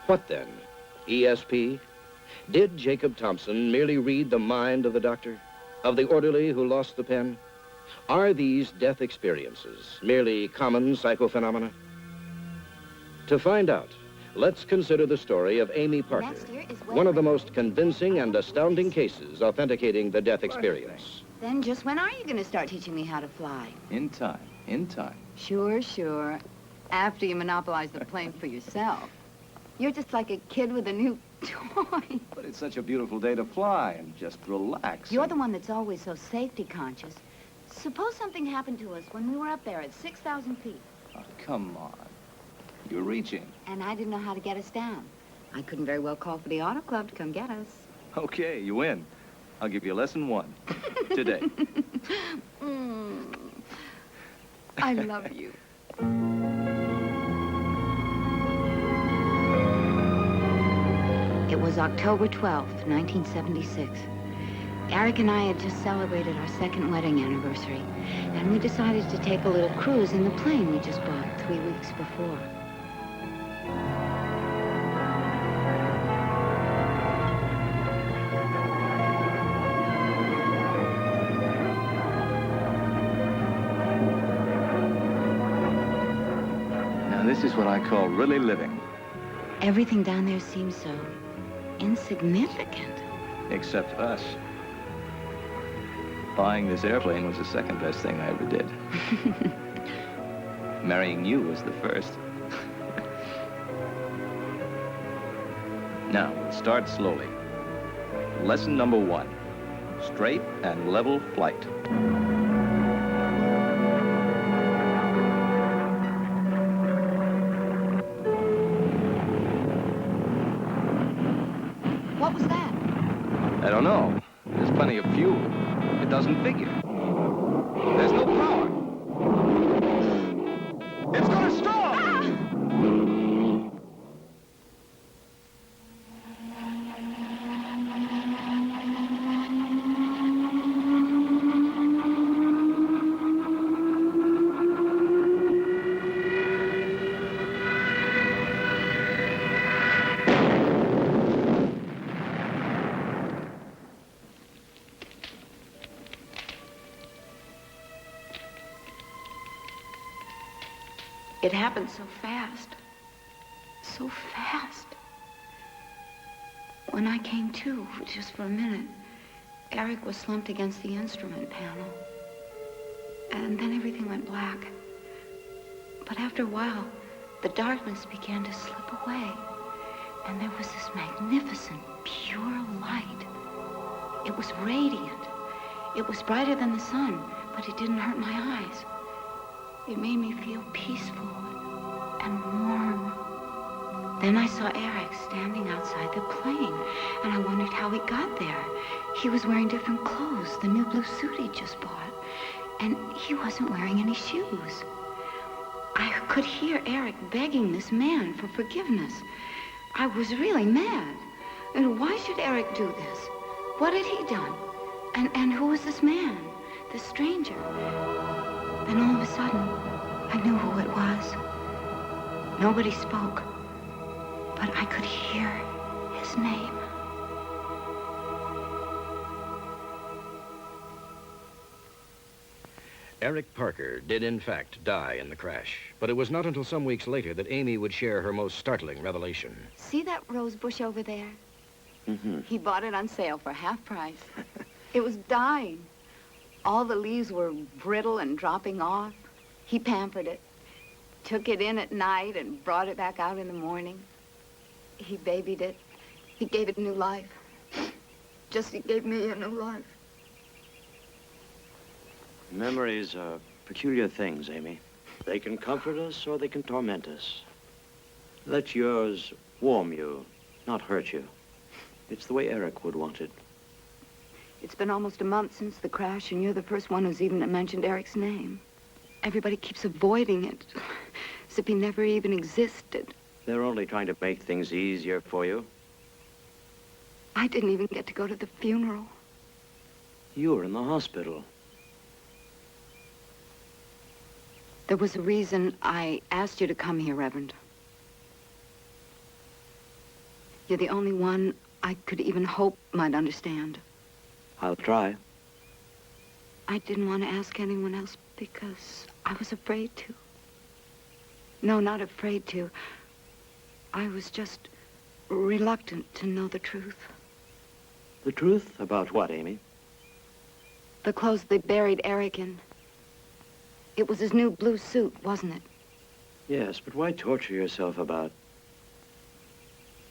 What then? ESP? Did Jacob Thompson merely read the mind of the doctor? Of the orderly who lost the pen? Are these death experiences merely common psychophenomena? To find out, let's consider the story of Amy Parker, one of the most convincing and astounding cases authenticating the death experience. Then just when are you going to start teaching me how to fly? In time, in time. Sure, sure. After you monopolize the plane for yourself. You're just like a kid with a new toy. But it's such a beautiful day to fly and just relax. You're the one that's always so safety conscious. Suppose something happened to us when we were up there at 6,000 feet. Oh, come on. You're reaching. And I didn't know how to get us down. I couldn't very well call for the auto club to come get us. Okay, you win. I'll give you lesson 1 today. I love you. It was October 12th, 1976. Eric and I had just celebrated our 2nd wedding anniversary, and we decided to take a little cruise in the plane we just bought 3 weeks before. Now, this is what I call really living. Everything down there seems so insignificant. Except us. Buying this airplane was the 2nd best thing I ever did. Marrying you was the 1st. Now, start slowly. Lesson number 1. Straight and level flight. What was that? I don't know. There's plenty of fuel. It doesn't figure. There's no power. It's gonna stall! It happened so fast. So fast. When I came to, just for a minute, Eric was slumped against the instrument panel. And then everything went black. But after a while, the darkness began to slip away. And there was this magnificent, pure light. It was radiant. It was brighter than the sun, but it didn't hurt my eyes. It made me feel peaceful and warm. Then I saw Eric standing outside the plane, and I wondered how he got there. He was wearing different clothes, the new blue suit he just bought, and he wasn't wearing any shoes. I could hear Eric begging this man for forgiveness. I was really mad. And why should Eric do this? What had he done? And who was this man, this stranger? Then all of a sudden, I knew who it was. Nobody spoke, but I could hear his name. Eric Parker did in fact die in the crash, but it was not until some weeks later that Amy would share her most startling revelation. See that rose bush over there? Mm-hmm. He bought it on sale for half price. It was dying. All the leaves were brittle and dropping off. He pampered it, took it in at night and brought it back out in the morning. He babied it. He gave it new life. Just as he gave me a new life. Memories are peculiar things, Amy. They can comfort us or they can torment us. Let yours warm you, not hurt you. It's the way Eric would want it. It's been almost a month since the crash, and you're the first one who's even mentioned Eric's name. Everybody keeps avoiding it, as if he never even existed. They're only trying to make things easier for you. I didn't even get to go to the funeral. You were in the hospital. There was a reason I asked you to come here, Reverend. You're the only one I could even hope might understand. I'll try. I didn't want to ask anyone else because I was afraid to. No, not afraid to. I was just reluctant to know the truth. The truth about what, Amy? The clothes they buried Eric in. It was his new blue suit, wasn't it? Yes, but why torture yourself about...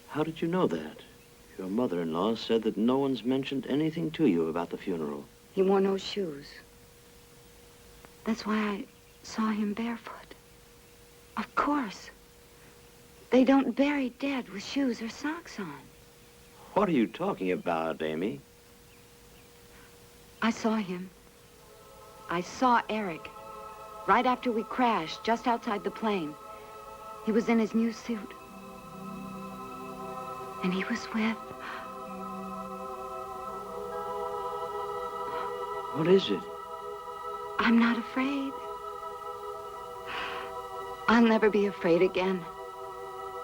How did you know that? Your mother-in-law said that no one's mentioned anything to you about the funeral. He wore no shoes. That's why I saw him barefoot. Of course. They don't bury dead with shoes or socks on. What are you talking about, Amy? I saw him. I saw Eric. Right after we crashed, just outside the plane. He was in his new suit. And he was with... What is it? I'm not afraid. I'll never be afraid again.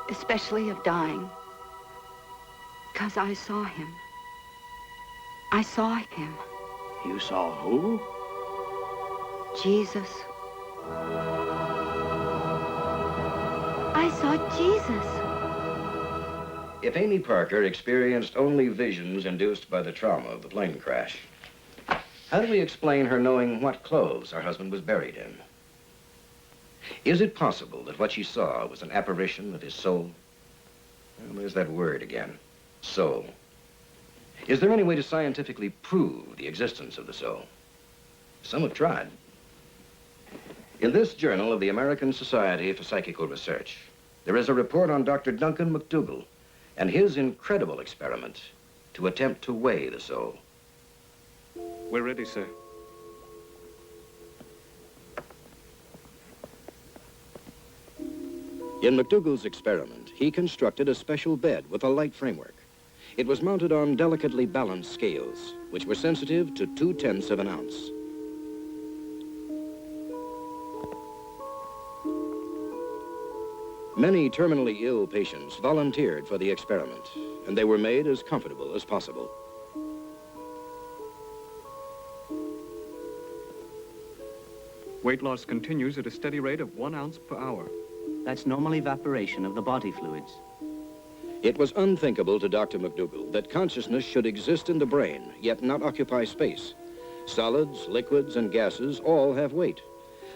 Especially of dying. Because I saw him. I saw him. You saw who? Jesus. I saw Jesus. If Amy Parker experienced only visions induced by the trauma of the plane crash, how do we explain her knowing what clothes her husband was buried in? Is it possible that what she saw was an apparition of his soul? Well, there's that word again, soul. Is there any way to scientifically prove the existence of the soul? Some have tried. In this journal of the American Society for Psychical Research, there is a report on Dr. Duncan McDougall and his incredible experiment to attempt to weigh the soul. We're ready, sir. In McDougall's experiment, he constructed a special bed with a light framework. It was mounted on delicately balanced scales, which were sensitive to 0.2 of an ounce. Many terminally ill patients volunteered for the experiment, and they were made as comfortable as possible. Weight loss continues at a steady rate of 1 ounce per hour. That's normal evaporation of the body fluids. It was unthinkable to Dr. McDougall that consciousness should exist in the brain, yet not occupy space. Solids, liquids, and gases all have weight.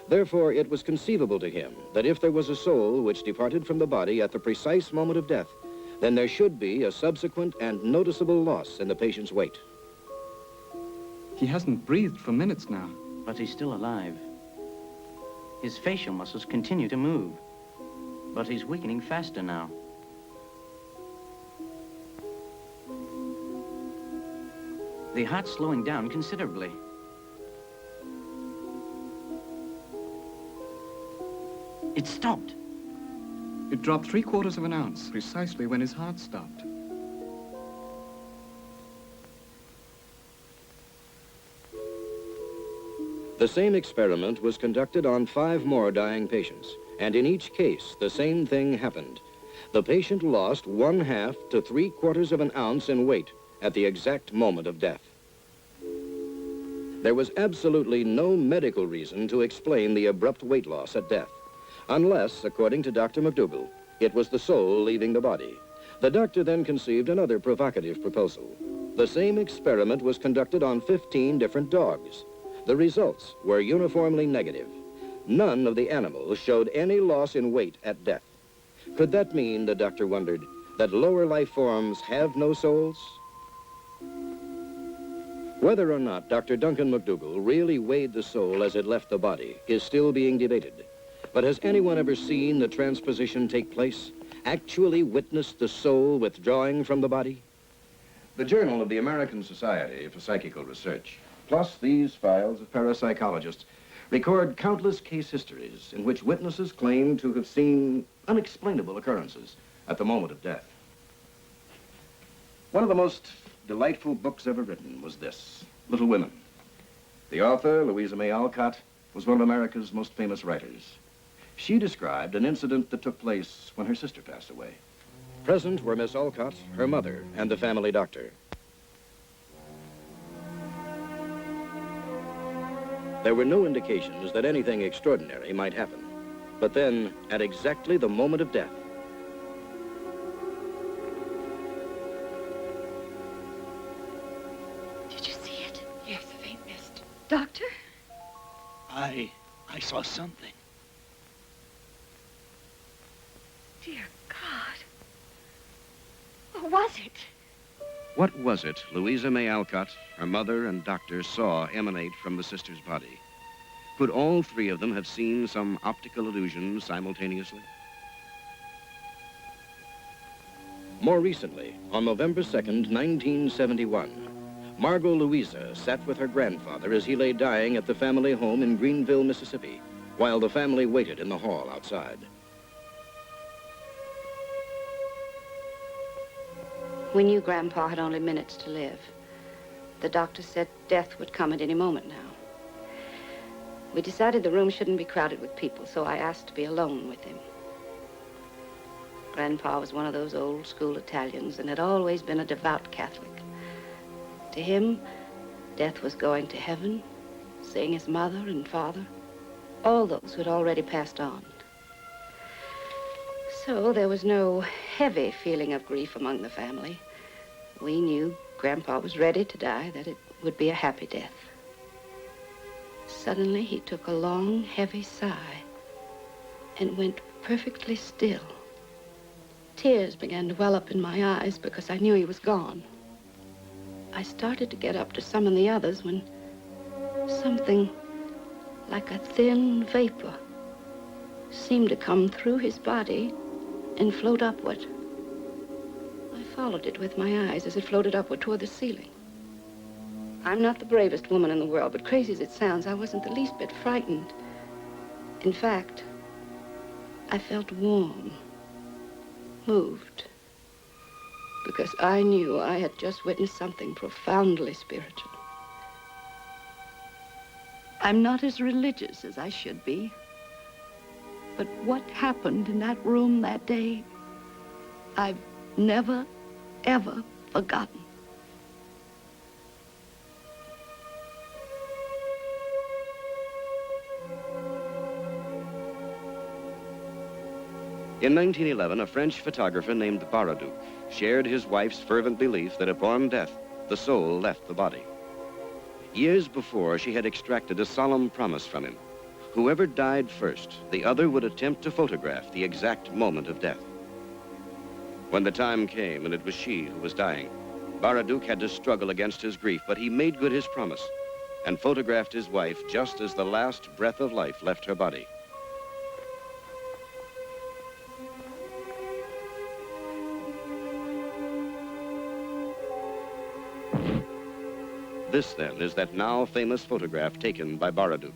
Therefore, it was conceivable to him that if there was a soul which departed from the body at the precise moment of death, then there should be a subsequent and noticeable loss in the patient's weight. He hasn't breathed for minutes now. But he's still alive. His facial muscles continue to move, but he's weakening faster now. The heart's slowing down considerably. It stopped. It dropped 3/4 of an ounce, precisely when his heart stopped. The same experiment was conducted on 5 more dying patients, and in each case, the same thing happened. The patient lost 1/2 to 3/4 of an ounce in weight at the exact moment of death. There was absolutely no medical reason to explain the abrupt weight loss at death, unless, according to Dr. McDougall, it was the soul leaving the body. The doctor then conceived another provocative proposal. The same experiment was conducted on 15 different dogs. The results were uniformly negative. None of the animals showed any loss in weight at death. Could that mean, the doctor wondered, that lower life forms have no souls? Whether or not Dr. Duncan McDougall really weighed the soul as it left the body is still being debated. But has anyone ever seen the transposition take place? Actually witnessed the soul withdrawing from the body? The Journal of the American Society for Psychical Research, plus these files of parapsychologists, record countless case histories in which witnesses claim to have seen unexplainable occurrences at the moment of death. One of the most delightful books ever written was this, Little Women. The author, Louisa May Alcott, was one of America's most famous writers. She described an incident that took place when her sister passed away. Present were Miss Alcott, her mother, and the family doctor. There were no indications that anything extraordinary might happen. But then, at exactly the moment of death, Did you see it? Yes, a faint mist. Doctor? I saw something. Dear God. What was it? what was it Louisa May Alcott, her mother, and doctor saw emanate from the sister's body? Could all 3 of them have seen some optical illusion simultaneously? More recently, on November 2nd, 1971, Margot Louisa sat with her grandfather as he lay dying at the family home in Greenville, Mississippi, while the family waited in the hall outside. We knew Grandpa had only minutes to live. The doctor said death would come at any moment now. We decided the room shouldn't be crowded with people, so I asked to be alone with him. Grandpa was one of those old school Italians and had always been a devout Catholic. To him, death was going to heaven, seeing his mother and father, all those who had already passed on. So there was no heavy feeling of grief among the family. We knew Grandpa was ready to die, that it would be a happy death. Suddenly, he took a long, heavy sigh and went perfectly still. Tears began to well up in my eyes because I knew he was gone. I started to get up to summon the others when something like a thin vapor seemed to come through his body and float upward. I followed it with my eyes as it floated upward toward the ceiling. I'm not the bravest woman in the world, but crazy as it sounds, I wasn't the least bit frightened. In fact, I felt warm, moved, because I knew I had just witnessed something profoundly spiritual. I'm not as religious as I should be, but what happened in that room that day, I've never, ever forgotten. In 1911, a French photographer named Baraduc shared his wife's fervent belief that upon death, the soul left the body. Years before, she had extracted a solemn promise from him. Whoever died first, the other would attempt to photograph the exact moment of death. When the time came and it was she who was dying, Baraduc had to struggle against his grief, but he made good his promise and photographed his wife just as the last breath of life left her body. This, then, is that now famous photograph taken by Baraduc.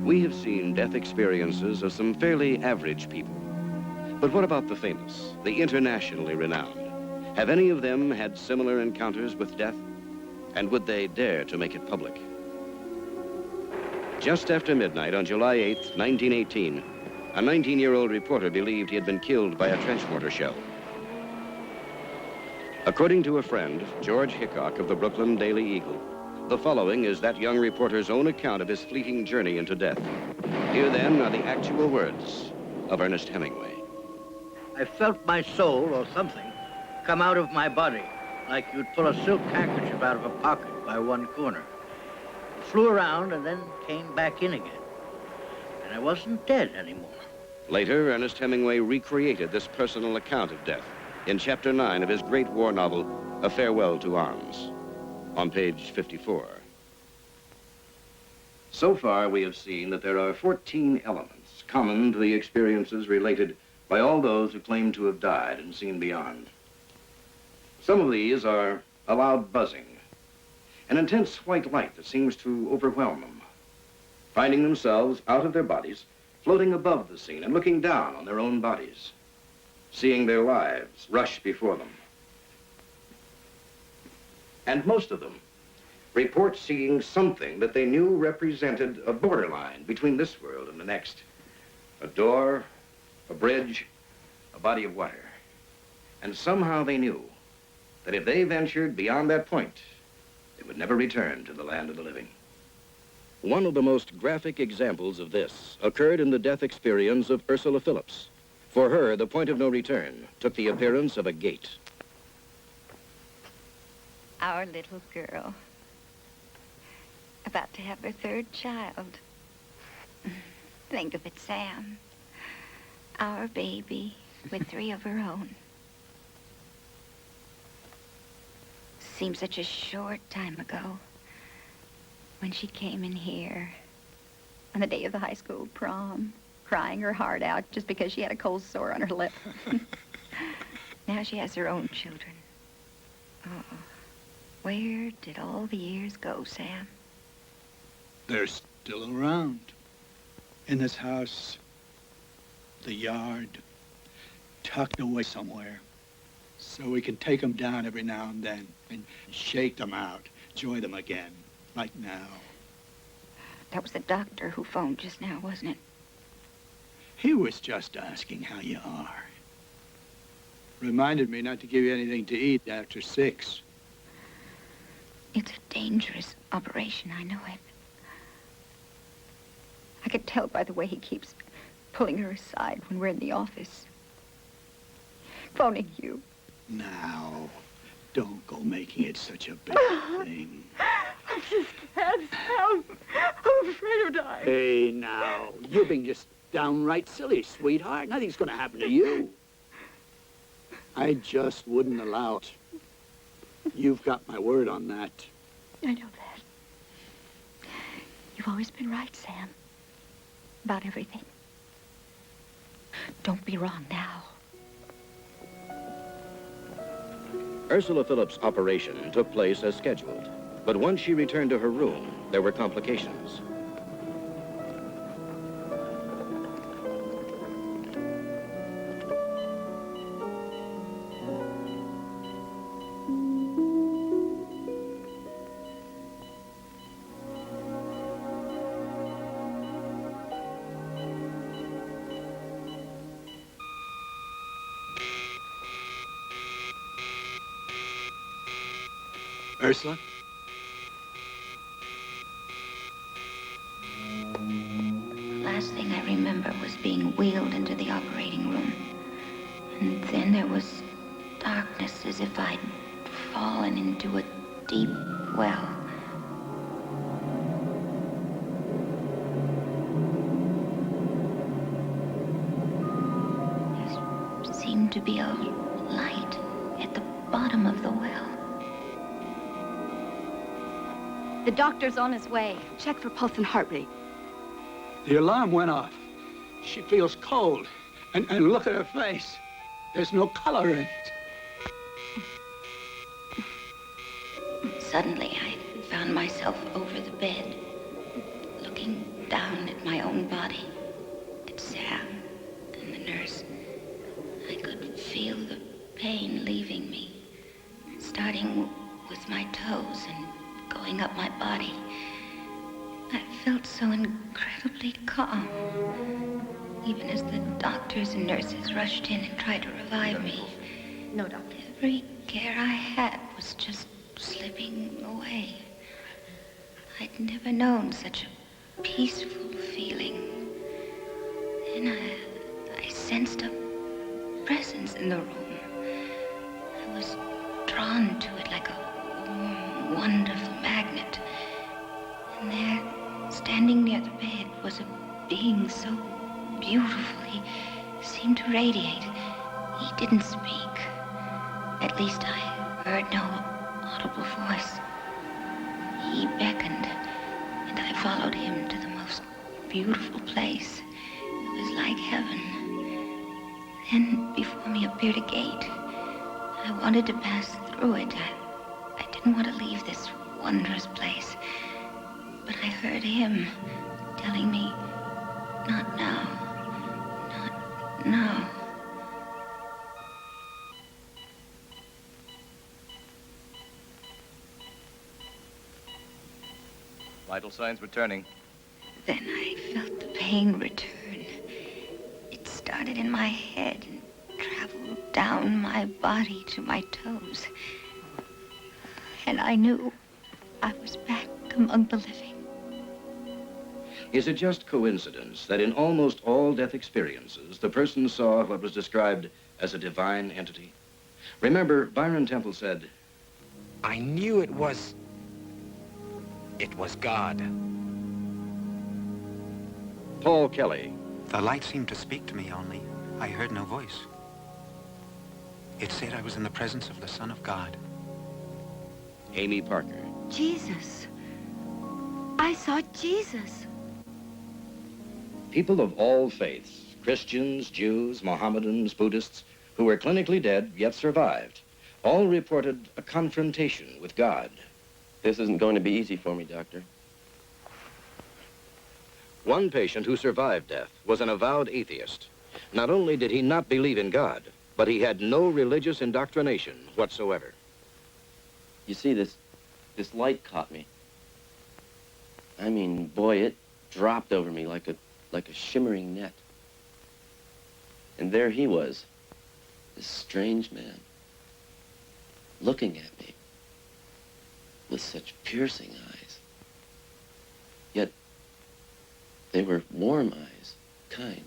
We have seen death experiences of some fairly average people. But what about the famous, the internationally renowned? Have any of them had similar encounters with death? And would they dare to make it public? Just after midnight on July 8th, 1918, a 19-year-old reporter believed he had been killed by a trench mortar shell. According to a friend, George Hickok of the Brooklyn Daily Eagle, the following is that young reporter's own account of his fleeting journey into death. Here, then, are the actual words of Ernest Hemingway. I felt my soul, or something, come out of my body, like you'd pull a silk handkerchief out of a pocket by one corner. It flew around and then came back in again. And I wasn't dead anymore. Later, Ernest Hemingway recreated this personal account of death in Chapter 9 of his great war novel, A Farewell to Arms, on page 54. So far, we have seen that there are 14 elements common to the experiences related by all those who claim to have died and seen beyond. Some of these are a loud buzzing, an intense white light that seems to overwhelm them, finding themselves out of their bodies, floating above the scene and looking down on their own bodies, seeing their lives rush before them. And most of them report seeing something that they knew represented a borderline between this world and the next. A door, a bridge, a body of water. And somehow they knew that if they ventured beyond that point, they would never return to the land of the living. One of the most graphic examples of this occurred in the death experience of Ursula Phillips. For her, the point of no return took the appearance of a gate. Our little girl, about to have her third child. Think of it, Sam. Our baby with 3 of her own. Seems such a short time ago when she came in here on the day of the high school prom, crying her heart out just because she had a cold sore on her lip. Now she has her own children. Oh, where did all the years go, Sam? They're still around. In this house, the yard, tucked away somewhere. So we can take them down every now and then and shake them out, enjoy them again, like now. That was the doctor who phoned just now, wasn't it? He was just asking how you are. Reminded me not to give you anything to eat after 6. It's a dangerous operation, I know it. I could tell by the way he keeps pulling her aside when we're in the office. Phoning you. Now, don't go making it such a big thing. I'm just scared, Sam. I'm afraid of dying. Hey, now, you're being just downright silly, sweetheart. Nothing's going to happen to you. I just wouldn't allow it. You've got my word on that. I know that. You've always been right, Sam. About everything. Don't be wrong now. Ursula Phillips' operation took place as scheduled, but once she returned to her room, there were complications. Ursula? Last thing I I remember was being wheeled into the operating room. And then there was darkness, as if I'd fallen into a deep well. There seemed to be a light at the bottom of the well. The doctor's on his way. Check for pulse and heart rate. The alarm went off. She feels cold. And look at her face. There's no color in it. Suddenly, I found myself over the bed, looking down at my own body, at Sam and the nurse. I could feel the pain leaving me, starting with my toes and going up my body. I felt so incredibly calm, even as the doctors and nurses rushed in and tried to revive me. No, doctor. Every care I had was just slipping away. I'd never known such a peaceful feeling. Then I sensed a presence in the room. I was drawn to it like a warm, wonderful magnet. And there, standing near the bed, was a being so beautiful. He seemed to radiate. He didn't speak. At least I heard no audible voice. He beckoned, and I followed him to the most beautiful place. It was like heaven. Then before me appeared a gate. I wanted to pass through it. I didn't want to leave this wondrous place. But I heard him telling me, not now, not now. Vital signs returning. Then I felt the pain return. It started in my head and traveled down my body to my toes. And I knew I was back among the living. Is it just coincidence that in almost all death experiences, the person saw what was described as a divine entity? Remember, Byron Temple said, I knew it was God. Paul Kelly. The light seemed to speak to me, only I heard no voice. It said I was in the presence of the Son of God. Amy Parker. Jesus. I saw Jesus. People of all faiths, Christians, Jews, Mohammedans, Buddhists, who were clinically dead yet survived, all reported a confrontation with God. This isn't going to be easy for me, Doctor. One patient who survived death was an avowed atheist. Not only did he not believe in God, but he had no religious indoctrination whatsoever. You see, this light caught me. I mean, boy, it dropped over me like a shimmering net. And there he was, this strange man, looking at me with such piercing eyes. Yet, they were warm eyes, kind.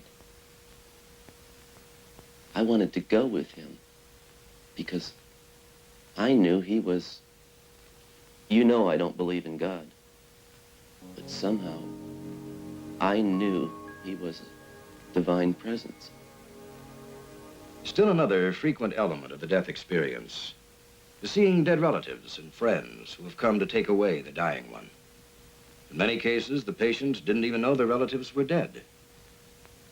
I wanted to go with him because I knew he was... You know I don't believe in God, but somehow I knew he was a divine presence. Still another frequent element of the death experience is seeing dead relatives and friends who have come to take away the dying one. In many cases, the patient didn't even know the relatives were dead.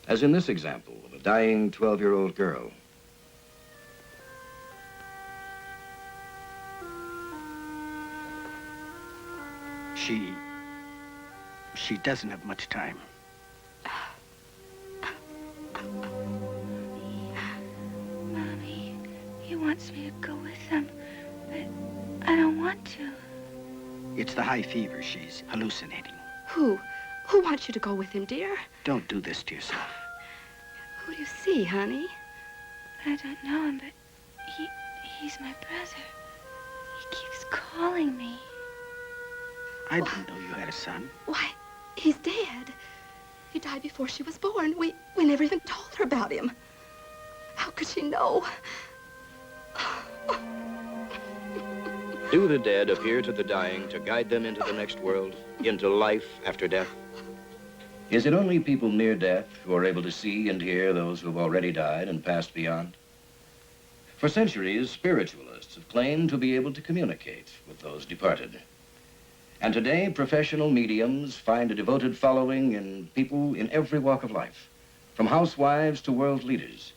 As in this example of a dying 12-year-old girl. She doesn't have much time. Mommy, he wants me to go with him, but I don't want to. It's the high fever. She's hallucinating. Who? Who wants you to go with him, dear? Don't do this to yourself. Who do you see, honey? I don't know him, but he's my brother. He keeps calling me. I didn't know you had a son. Why, he's dead. He died before she was born. We never even told her about him. How could she know? Do the dead appear to the dying to guide them into the next world, into life after death? Is it only people near death who are able to see and hear those who have already died and passed beyond? For centuries, spiritualists have claimed to be able to communicate with those departed. And today, professional mediums find a devoted following in people in every walk of life, from housewives to world leaders.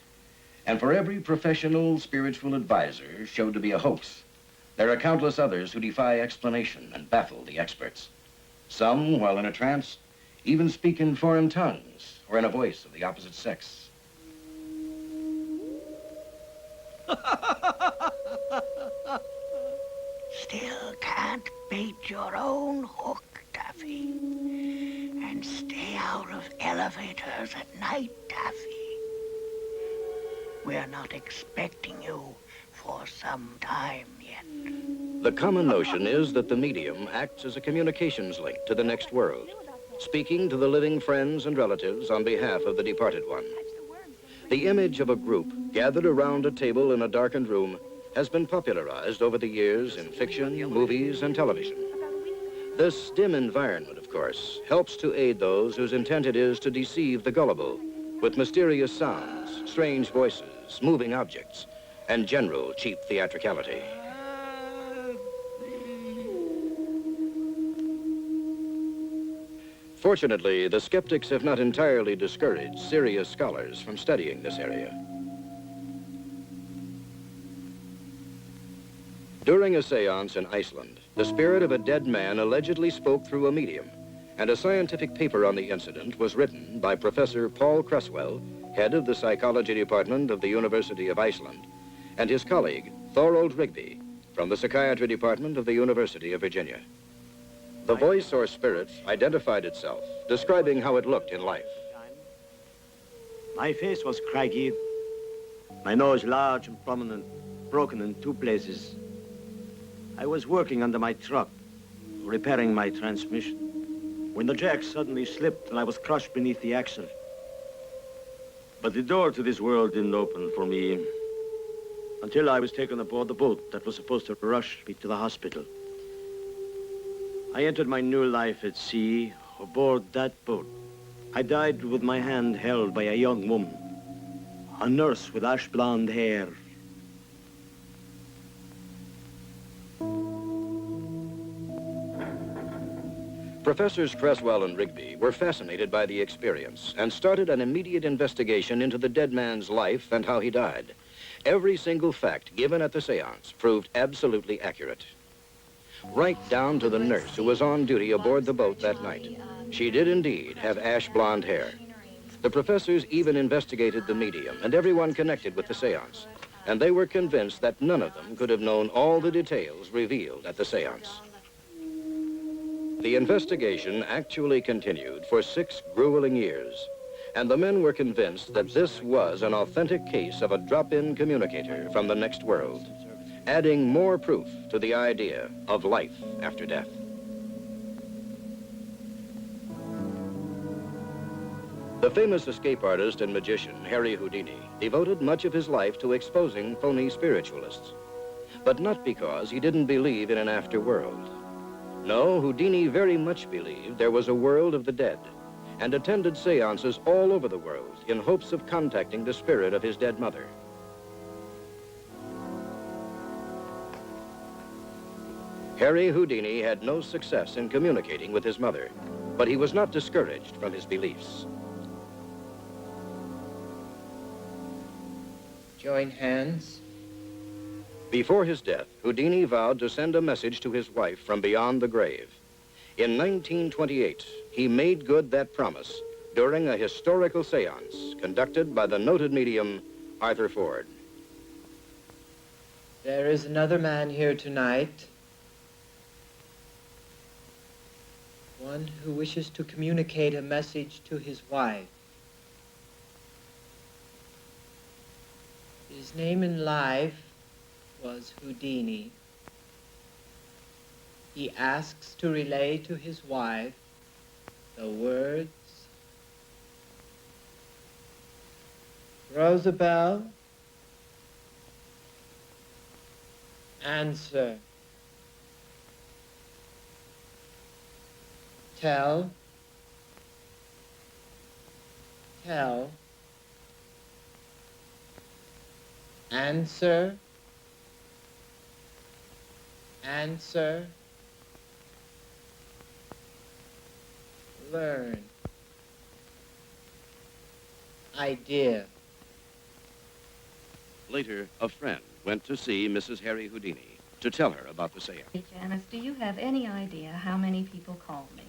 And for every professional spiritual advisor shown to be a hoax, there are countless others who defy explanation and baffle the experts. Some, while in a trance, even speak in foreign tongues or in a voice of the opposite sex. Still can't bait your own hook, Daffy. And stay out of elevators at night, Daffy. We're not expecting you for some time yet. The common notion is that the medium acts as a communications link to the next world, speaking to the living friends and relatives on behalf of the departed one. The image of a group gathered around a table in a darkened room has been popularized over the years in fiction, movies, and television. This dim environment, of course, helps to aid those whose intent it is to deceive the gullible with mysterious sounds, strange voices, moving objects, and general cheap theatricality. Fortunately, the skeptics have not entirely discouraged serious scholars from studying this area. During a seance in Iceland, the spirit of a dead man allegedly spoke through a medium, and a scientific paper on the incident was written by Professor Paul Cresswell, head of the psychology department of the University of Iceland, and his colleague, Thorold Rigby, from the psychiatry department of the University of Virginia. The voice or spirit identified itself, describing how it looked in life. My face was craggy, my nose large and prominent, broken in two places. I was working under my truck, repairing my transmission, when the jack suddenly slipped and I was crushed beneath the axle. But the door to this world didn't open for me until I was taken aboard the boat that was supposed to rush me to the hospital. I entered my new life at sea aboard that boat. I died with my hand held by a young woman, a nurse with ash blonde hair. Professors Cresswell and Rigby were fascinated by the experience and started an immediate investigation into the dead man's life and how he died. Every single fact given at the seance proved absolutely accurate. Right down to the nurse who was on duty aboard the boat that night. She did indeed have ash blonde hair. The professors even investigated the medium and everyone connected with the seance, and they were convinced that none of them could have known all the details revealed at the seance. The investigation actually continued for 6 grueling years, and the men were convinced that this was an authentic case of a drop-in communicator from the next world, adding more proof to the idea of life after death. The famous escape artist and magician, Harry Houdini, devoted much of his life to exposing phony spiritualists, but not because he didn't believe in an afterworld. No, Houdini very much believed there was a world of the dead and attended seances all over the world in hopes of contacting the spirit of his dead mother. Harry Houdini had no success in communicating with his mother, but he was not discouraged from his beliefs. Join hands. Before his death, Houdini vowed to send a message to his wife from beyond the grave. In 1928, he made good that promise during a historical seance conducted by the noted medium Arthur Ford. There is another man here tonight, one who wishes to communicate a message to his wife. His name in life was Houdini. He asks to relay to his wife the words Rosabelle? Answer. Tell. Tell. Answer. Answer. Learn. Idea. Later, a friend went to see Mrs. Harry Houdini to tell her about the seance. Hey, Janice, do you have any idea how many people call me?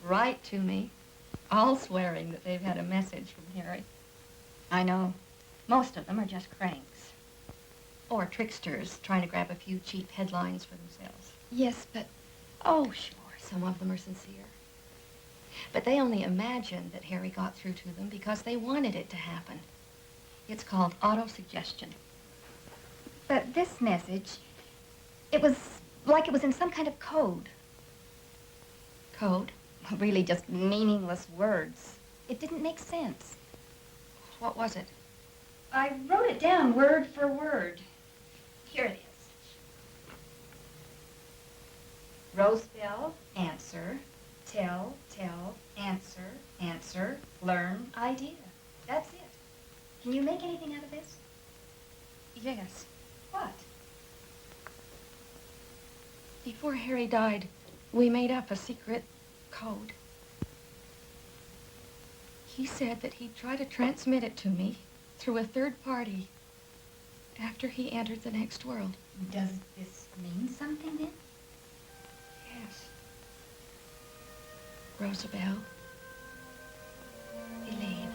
Write to me, all swearing that they've had a message from Harry. I know. Most of them are just cranks. Or tricksters trying to grab a few cheap headlines for themselves. Yes, but... Oh, sure, some of them are sincere. But they only imagine that Harry got through to them because they wanted it to happen. It's called auto-suggestion. But this message, it was like it was in some kind of code. Code? Really just meaningless words. It didn't make sense. What was it? I wrote it down word for word. Here it is. Rosabelle, answer. Tell, answer, answer, learn, idea. That's it. Can you make anything out of this? Yes. What? Before Harry died, we made up a secret code. He said that he'd try to transmit it to me through a third party after he entered the next world. Does this mean something then? Yes. Rosabelle, believe.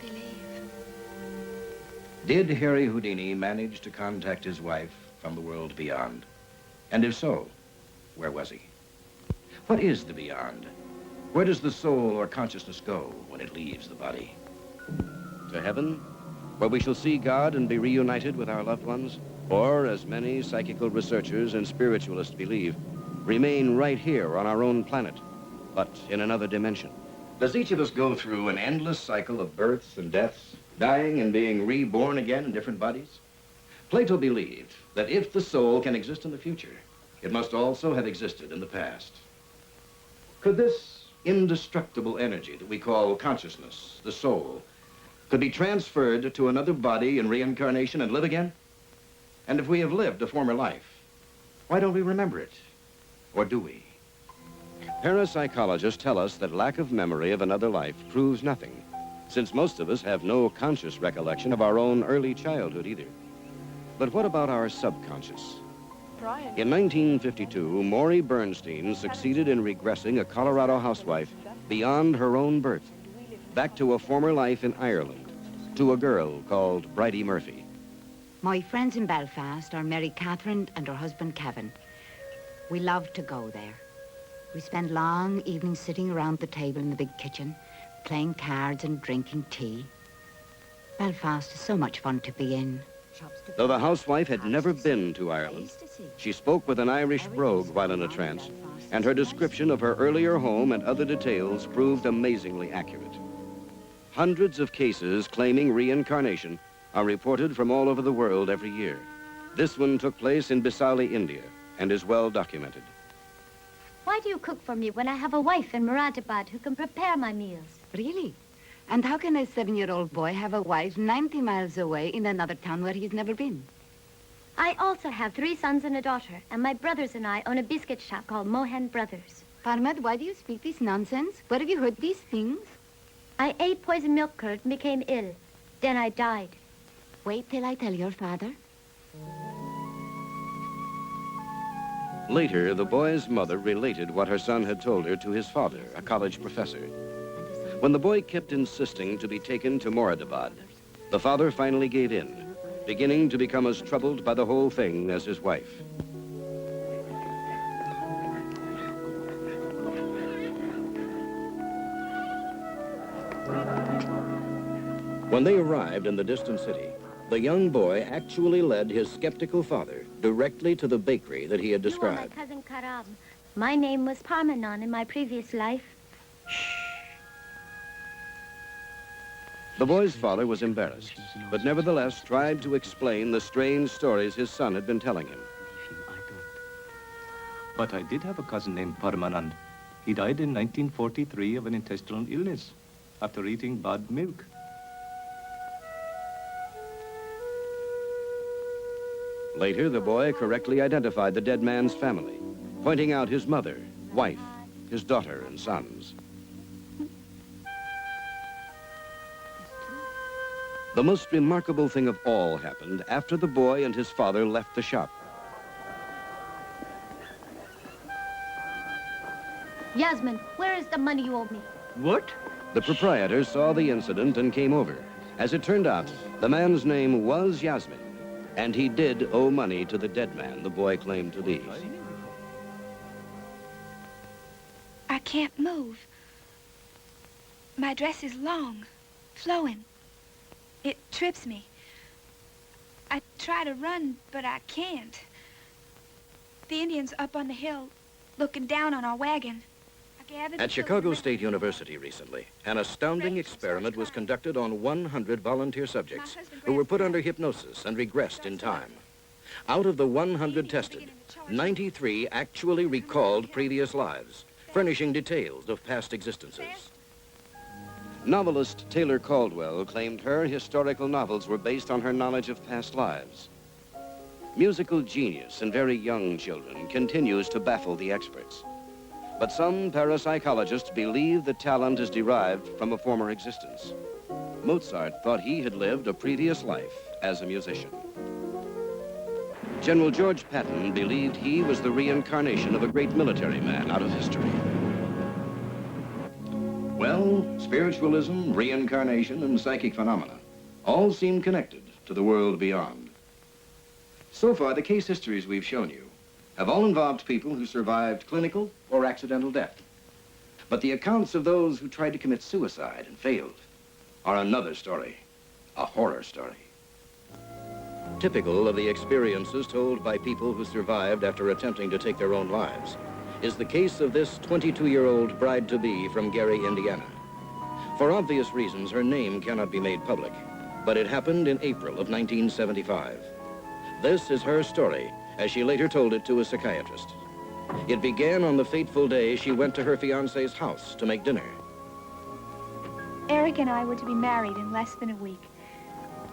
Believe. Did Harry Houdini manage to contact his wife from the world beyond? And if so, where was he? What is the beyond? Where does the soul or consciousness go when it leaves the body? To heaven, where we shall see God and be reunited with our loved ones? Or, as many psychical researchers and spiritualists believe, remain right here on our own planet, but in another dimension? Does each of us go through an endless cycle of births and deaths, dying and being reborn again in different bodies? Plato believed that if the soul can exist in the future, it must also have existed in the past. Could this indestructible energy that we call consciousness, the soul, could be transferred to another body in reincarnation and live again? And if we have lived a former life, why don't we remember it? Or do we? Parapsychologists tell us that lack of memory of another life proves nothing, since most of us have no conscious recollection of our own early childhood either. But what about our subconscious? In 1952, Maury Bernstein succeeded in regressing a Colorado housewife beyond her own birth, back to a former life in Ireland, to a girl called Bridie Murphy. My friends in Belfast are Mary Catherine and her husband Kevin. We love to go there. We spend long evenings sitting around the table in the big kitchen, playing cards and drinking tea. Belfast is so much fun to be in. Though the housewife had never been to Ireland, she spoke with an Irish brogue while in a trance, and her description of her earlier home and other details proved amazingly accurate. Hundreds of cases claiming reincarnation are reported from all over the world every year. This one took place in Bisauli, India, and is well documented. Why do you cook for me when I have a wife in Moradabad who can prepare my meals? Really? And how can a 7-year-old boy have a wife 90 miles away in another town where he's never been? I also have 3 sons and a daughter, and my brothers and I own a biscuit shop called Mohan Brothers. Parmad, why do you speak this nonsense? Where have you heard these things? I ate poisoned milk curd and became ill. Then I died. Wait till I tell your father. Later, the boy's mother related what her son had told her to his father, a college professor. When the boy kept insisting to be taken to Moradabad, the father finally gave in, beginning to become as troubled by the whole thing as his wife. When they arrived in the distant city, the young boy actually led his skeptical father directly to the bakery that he had described. You are my cousin Karam. My name was Parmanon in my previous life. The boy's father was embarrassed, but nevertheless tried to explain the strange stories his son had been telling him. But I did have a cousin named Paramanand. He died in 1943 of an intestinal illness after eating bad milk. Later, the boy correctly identified the dead man's family, pointing out his mother, wife, his daughter, and sons. The most remarkable thing of all happened after the boy and his father left the shop. Yasmin, where is the money you owe me? What? The proprietor saw the incident and came over. As it turned out, the man's name was Yasmin, and he did owe money to the dead man the boy claimed to be. I can't move. My dress is long, flowing. It trips me. I try to run, but I can't. The Indians up on the hill looking down on our wagon. At Chicago State University recently, an astounding experiment was conducted on 100 volunteer subjects who were put under hypnosis and regressed in time. Out of the 100 tested, 93 actually recalled previous lives, furnishing details of past existences. Novelist Taylor Caldwell claimed her historical novels were based on her knowledge of past lives. Musical genius in very young children continues to baffle the experts. But some parapsychologists believe the talent is derived from a former existence. Mozart thought he had lived a previous life as a musician. General George Patton believed he was the reincarnation of a great military man out of history. Well, spiritualism, reincarnation, and psychic phenomena all seem connected to the world beyond. So far, the case histories we've shown you have all involved people who survived clinical or accidental death. But the accounts of those who tried to commit suicide and failed are another story, a horror story. Typical of the experiences told by people who survived after attempting to take their own lives is the case of this 22-year-old bride-to-be from Gary, Indiana. For obvious reasons, her name cannot be made public, but it happened in April of 1975. This is her story, as she later told it to a psychiatrist. It began on the fateful day she went to her fiancé's house to make dinner. Eric and I were to be married in less than a week.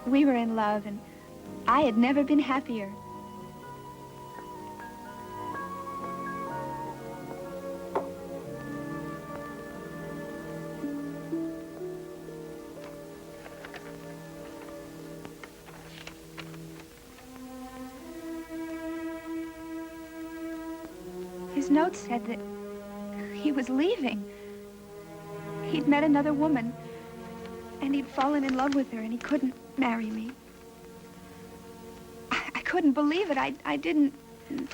We were in love, and I had never been happier. His note said that he was leaving. He'd met another woman, and he'd fallen in love with her, and he couldn't marry me. I couldn't believe it. I didn't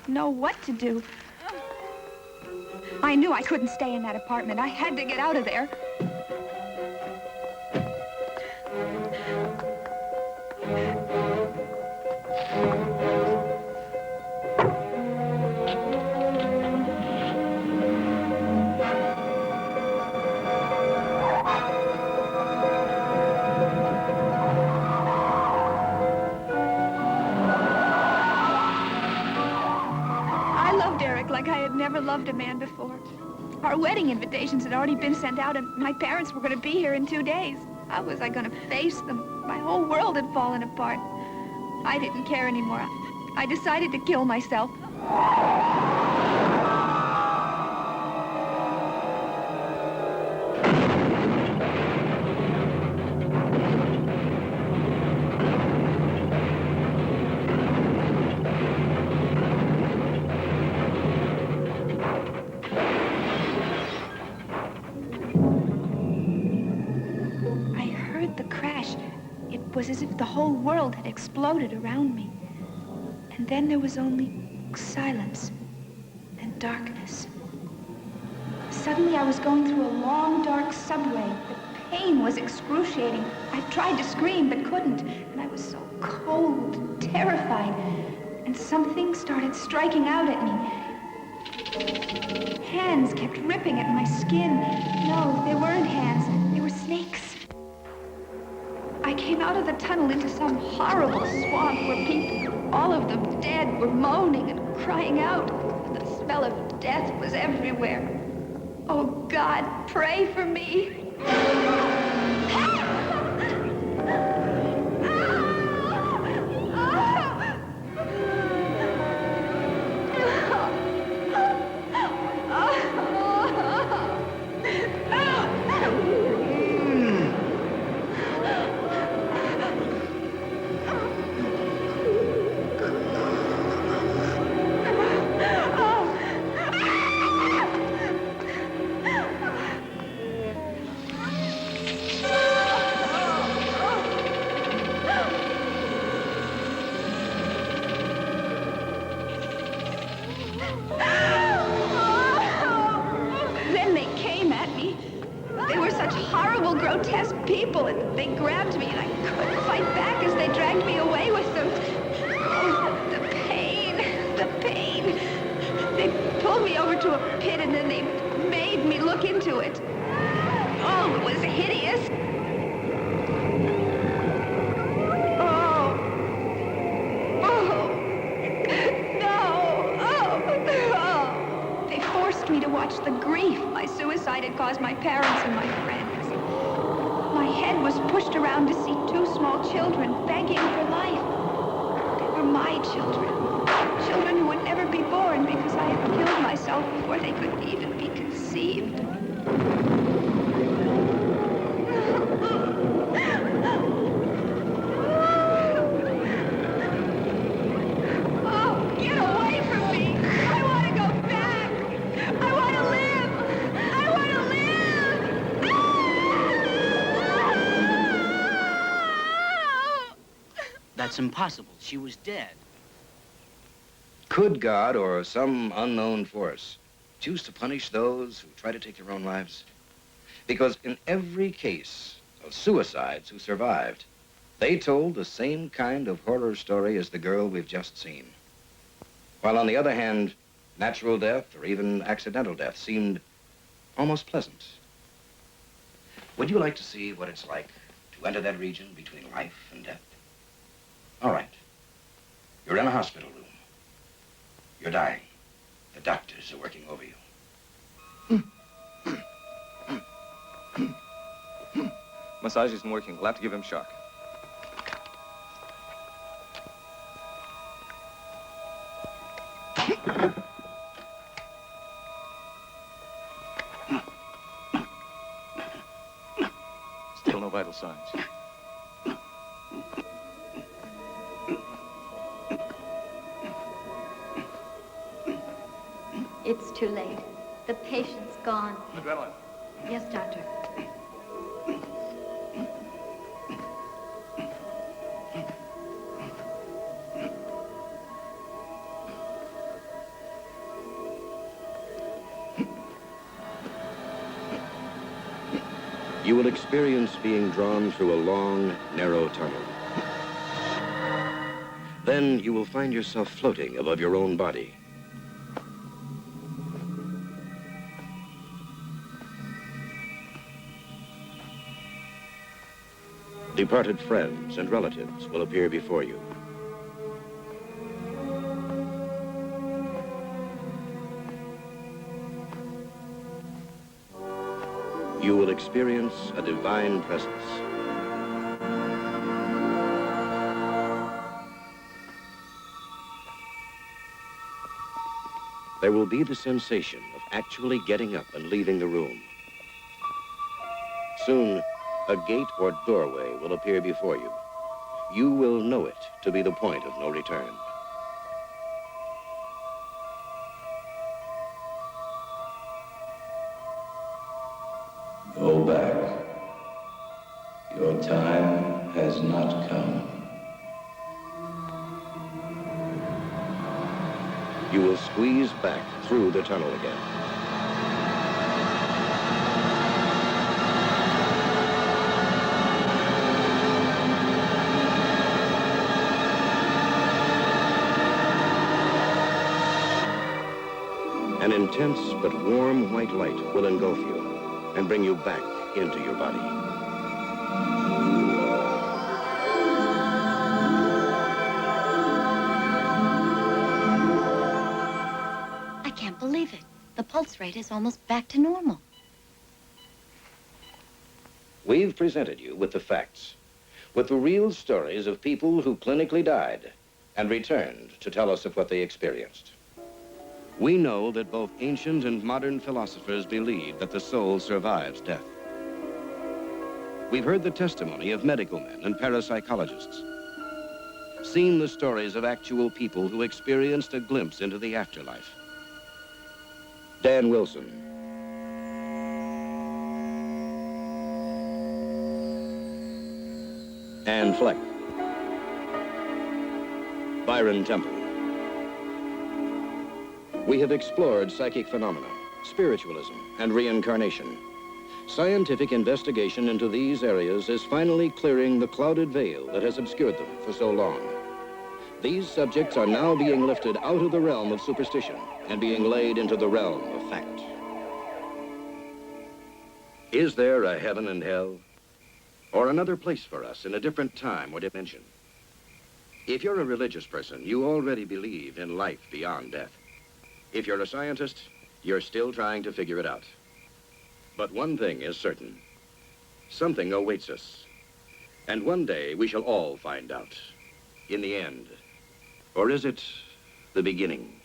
know what to do. I knew I couldn't stay in that apartment. I had to get out of there. Like I had never loved a man before. Our wedding invitations had already been sent out, and my parents were going to be here in 2 days. How was I going to face them? My whole world had fallen apart. I didn't care anymore. I decided to kill myself. It was as if the whole world had exploded around me. And then there was only silence and darkness. Suddenly I was going through a long, dark subway. The pain was excruciating. I tried to scream, but couldn't. And I was so cold and terrified. And something started striking out at me. Hands kept ripping at my skin. No, they weren't hands. They were snakes. of the tunnel into some horrible swamp where people, all of them dead, were moaning and crying out. The smell of death was everywhere. Oh, God, pray for me. Then they came at me. They were such horrible, grotesque people, and they grabbed me, and I couldn't fight back as they dragged me away with them. Oh, the pain, the pain. They pulled me over to a pit, and then they made me look into it. Oh, it was hideous. Oh. Oh. No. Oh. They forced me to watch the grief my suicide had caused my parents and my friends. My head was pushed around to see two small children begging for life. They were my children. Children who would never be born because I had killed myself before they could even be conceived. Oh, get away from me! I want to go back! I want to live! I want to live! That's impossible. She was dead. Could God or some unknown force choose to punish those who try to take their own lives? Because in every case of suicides who survived, they told the same kind of horror story as the girl we've just seen. While on the other hand, natural death or even accidental death seemed almost pleasant. Would you like to see what it's like to enter that region between life and death? All right. You're in a hospital room. You're dying. The doctors are working over you. Massage isn't working. We'll have to give him shock. Still no vital signs. It's too late. The patient's gone. Adrenaline. Yes, doctor. You will experience being drawn through a long, narrow tunnel. Then you will find yourself floating above your own body. Departed friends and relatives will appear before you. You will experience a divine presence. There will be the sensation of actually getting up and leaving the room. Soon, a gate or doorway will appear before you. You will know it to be the point of no return. Go back. Your time has not come. You will squeeze back through the tunnel again. An intense but warm white light will engulf you and bring you back into your body. pulse rate is almost back to normal. We've presented you with the facts, with the real stories of people who clinically died and returned to tell us of what they experienced. We know that both ancient and modern philosophers believe that the soul survives death. We've heard the testimony of medical men and parapsychologists, seen the stories of actual people who experienced a glimpse into the afterlife. Dan Wilson, Anne Fleck, Byron Temple. We have explored psychic phenomena, spiritualism, and reincarnation. Scientific investigation into these areas is finally clearing the clouded veil that has obscured them for so long. These subjects are now being lifted out of the realm of superstition and being laid into the realm of fact. Is there a heaven and hell? Or another place for us in a different time or dimension? If you're a religious person, you already believe in life beyond death. If you're a scientist, you're still trying to figure it out. But one thing is certain. Something awaits us. And one day we shall all find out. In the end. Or is it the beginning?